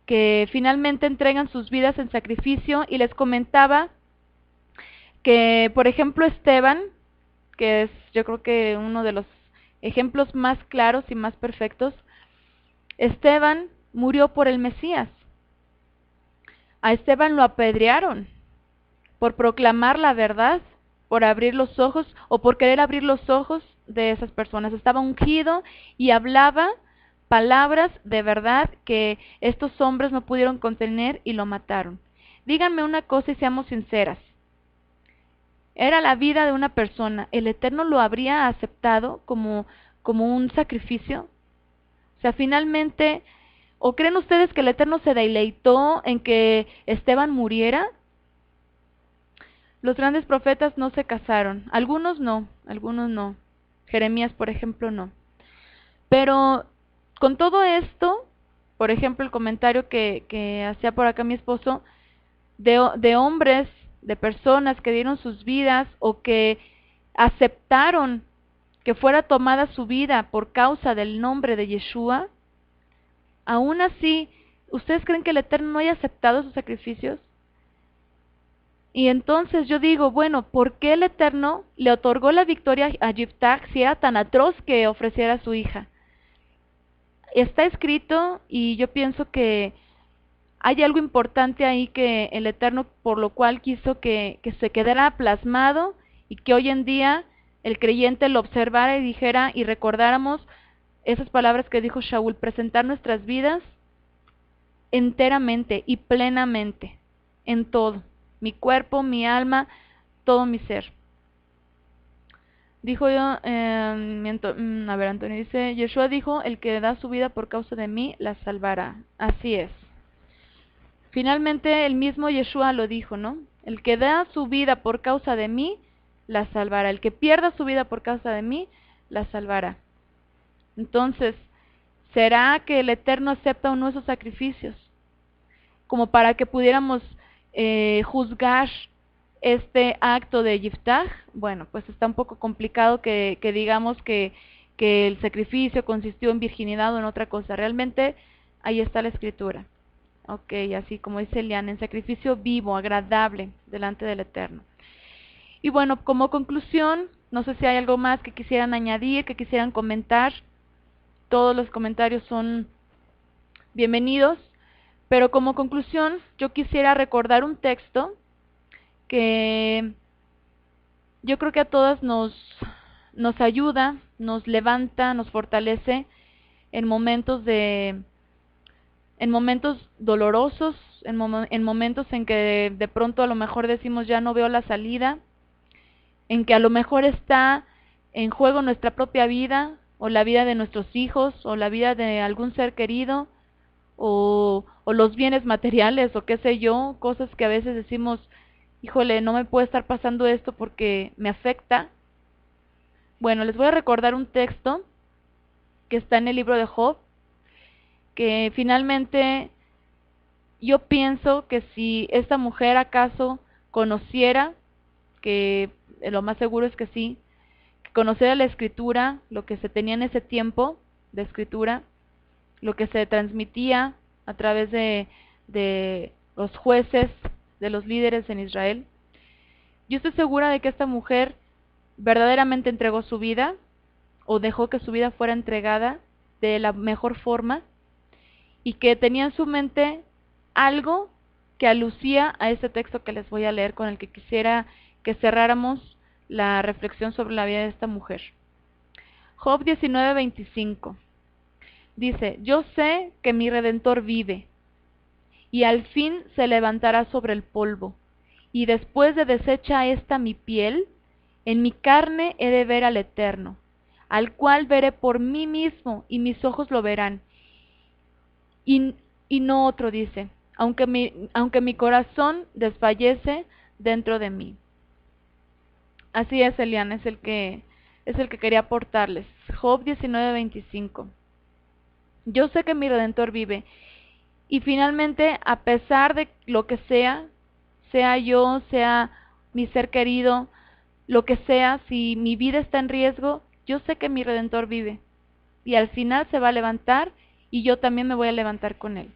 que finalmente entregan sus vidas en sacrificio. Y les comentaba que, por ejemplo, Esteban, que es yo creo que uno de los ejemplos más claros y más perfectos, Esteban murió por el Mesías. A Esteban lo apedrearon por proclamar la verdad, por abrir los ojos o por querer abrir los ojos de esas personas. Estaba ungido y hablaba palabras de verdad que estos hombres no pudieron contener y lo mataron. Díganme una cosa y seamos sinceras. Era la vida de una persona. ¿El Eterno lo habría aceptado como un sacrificio? O sea, finalmente, ¿o creen ustedes que el Eterno se deleitó en que Esteban muriera? Los grandes profetas no se casaron. Algunos no. Jeremías, por ejemplo, no. Pero con todo esto, por ejemplo, el comentario que hacía por acá mi esposo, de hombres, de personas que dieron sus vidas o que aceptaron que fuera tomada su vida por causa del nombre de Yeshua, aún así, ¿ustedes creen que el Eterno no haya aceptado sus sacrificios? Y entonces yo digo, bueno, ¿por qué el Eterno le otorgó la victoria a Yiftach si era tan atroz que ofreciera a su hija? Está escrito y yo pienso que hay algo importante ahí que el Eterno por lo cual quiso que se quedara plasmado y que hoy en día el creyente lo observara y dijera y recordáramos esas palabras que dijo Shaul, presentar nuestras vidas enteramente y plenamente, en todo, mi cuerpo, mi alma, todo mi ser. Dijo yo, a ver, Antonio dice, Yeshua dijo, el que da su vida por causa de mí, la salvará. Así es. Finalmente, el mismo Yeshua lo dijo, ¿no? El que da su vida por causa de mí, la salvará. El que pierda su vida por causa de mí, la salvará. Entonces, ¿será que el Eterno acepta o no esos sacrificios? Como para que pudiéramos juzgar este acto de Yiftach. Bueno, pues está un poco complicado que digamos que el sacrificio consistió en virginidad o en otra cosa. Realmente ahí está la escritura. Ok, así como dice Elian, en sacrificio vivo, agradable, delante del Eterno. Y bueno, como conclusión, no sé si hay algo más que quisieran añadir, que quisieran comentar. Todos los comentarios son bienvenidos. Pero como conclusión, yo quisiera recordar un texto que yo creo que a todas nos ayuda, nos levanta, nos fortalece en momentos dolorosos, en momentos en que de pronto a lo mejor decimos ya no veo la salida, en que a lo mejor está en juego nuestra propia vida, o la vida de nuestros hijos, o la vida de algún ser querido, o los bienes materiales, o qué sé yo, cosas que a veces decimos, híjole, no me puede estar pasando esto porque me afecta. Bueno, les voy a recordar un texto que está en el libro de Job, que finalmente yo pienso que si esta mujer acaso conociera, que lo más seguro es que sí, que conociera la escritura, lo que se tenía en ese tiempo de escritura, lo que se transmitía a través de los jueces, de los líderes en Israel, yo estoy segura de que esta mujer verdaderamente entregó su vida, o dejó que su vida fuera entregada de la mejor forma, y que tenía en su mente algo que alucía a este texto que les voy a leer, con el que quisiera que cerráramos la reflexión sobre la vida de esta mujer. Job 19:25 dice, yo sé que mi Redentor vive, y al fin se levantará sobre el polvo, y después de deshecha esta mi piel, en mi carne he de ver al Eterno, al cual veré por mí mismo, y mis ojos lo verán, y no otro, dice, aunque mi corazón desfallece dentro de mí. Así es, Elian, es el que quería aportarles. Job 19:25. Yo sé que mi Redentor vive, y finalmente, a pesar de lo que sea yo, sea mi ser querido, lo que sea, si mi vida está en riesgo, yo sé que mi Redentor vive, y al final se va a levantar, y yo también me voy a levantar con él.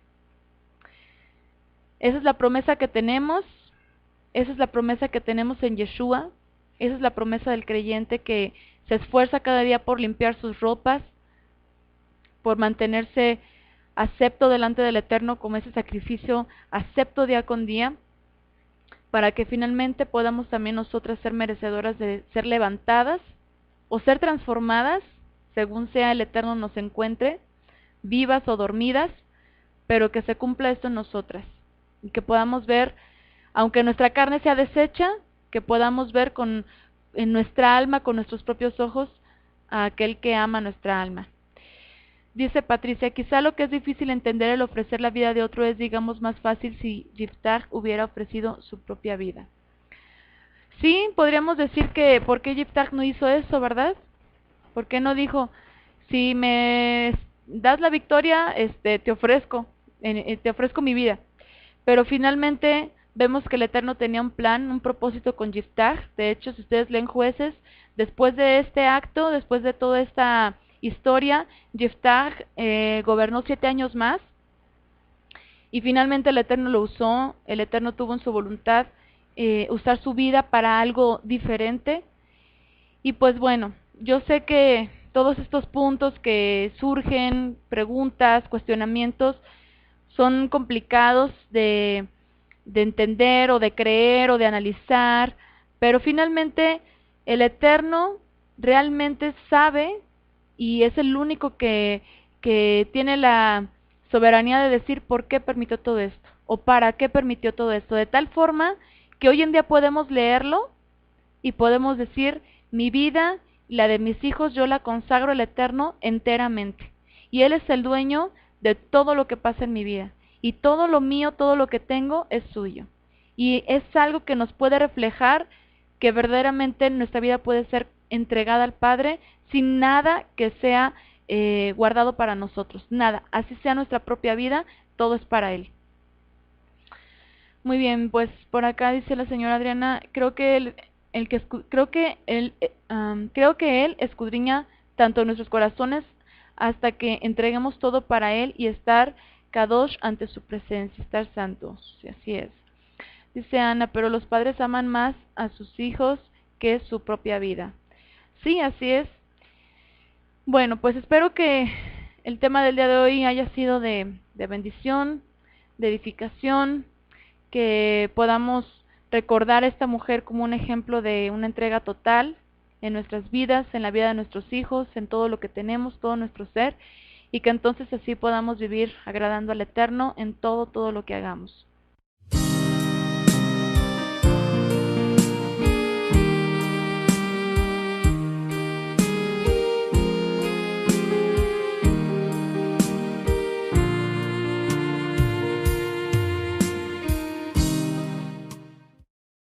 Esa es la promesa que tenemos, esa es la promesa que tenemos en Yeshua, esa es la promesa del creyente que se esfuerza cada día por limpiar sus ropas, por mantenerse acepto delante del Eterno como ese sacrificio, acepto día con día, para que finalmente podamos también nosotras ser merecedoras de ser levantadas o ser transformadas, según sea el Eterno nos encuentre, vivas o dormidas, pero que se cumpla esto en nosotras, y que podamos ver, aunque nuestra carne sea deshecha, que podamos ver en nuestra alma, con nuestros propios ojos, a aquel que ama nuestra alma. Dice Patricia, quizá lo que es difícil entender el ofrecer la vida de otro es, digamos, más fácil si Yiftach hubiera ofrecido su propia vida. Sí, podríamos decir que, ¿por qué Yiftach no hizo eso, verdad? ¿Por qué no dijo, si me das la victoria, te ofrezco mi vida? Pero finalmente vemos que el Eterno tenía un plan, un propósito con Yiftach. De hecho, si ustedes leen Jueces, después de este acto, después de toda esta historia, Yiftach gobernó 7 años más, y finalmente el Eterno lo usó. El Eterno tuvo en su voluntad usar su vida para algo diferente. Y pues bueno, yo sé que todos estos puntos que surgen, preguntas, cuestionamientos, son complicados de entender, o de creer, o de analizar, pero finalmente el Eterno realmente sabe y es el único que tiene la soberanía de decir por qué permitió todo esto o para qué permitió todo esto, de tal forma que hoy en día podemos leerlo y podemos decir, mi vida y la de mis hijos yo la consagro al Eterno enteramente, y Él es el dueño de todo lo que pasa en mi vida, y todo lo mío, todo lo que tengo es suyo, y es algo que nos puede reflejar que verdaderamente nuestra vida puede ser entregada al Padre sin nada que sea guardado para nosotros, nada, así sea nuestra propia vida, todo es para Él. Muy bien, pues por acá dice la señora Adriana, creo que él escudriña tanto nuestros corazones hasta que entreguemos todo para él y estar kadosh ante su presencia, estar santos. Sí, así es. Dice Ana, pero los padres aman más a sus hijos que su propia vida. Sí, así es. Bueno, pues espero que el tema del día de hoy haya sido de bendición, de edificación, que podamos recordar a esta mujer como un ejemplo de una entrega total en nuestras vidas, en la vida de nuestros hijos, en todo lo que tenemos, todo nuestro ser, y que entonces así podamos vivir agradando al Eterno en todo lo que hagamos.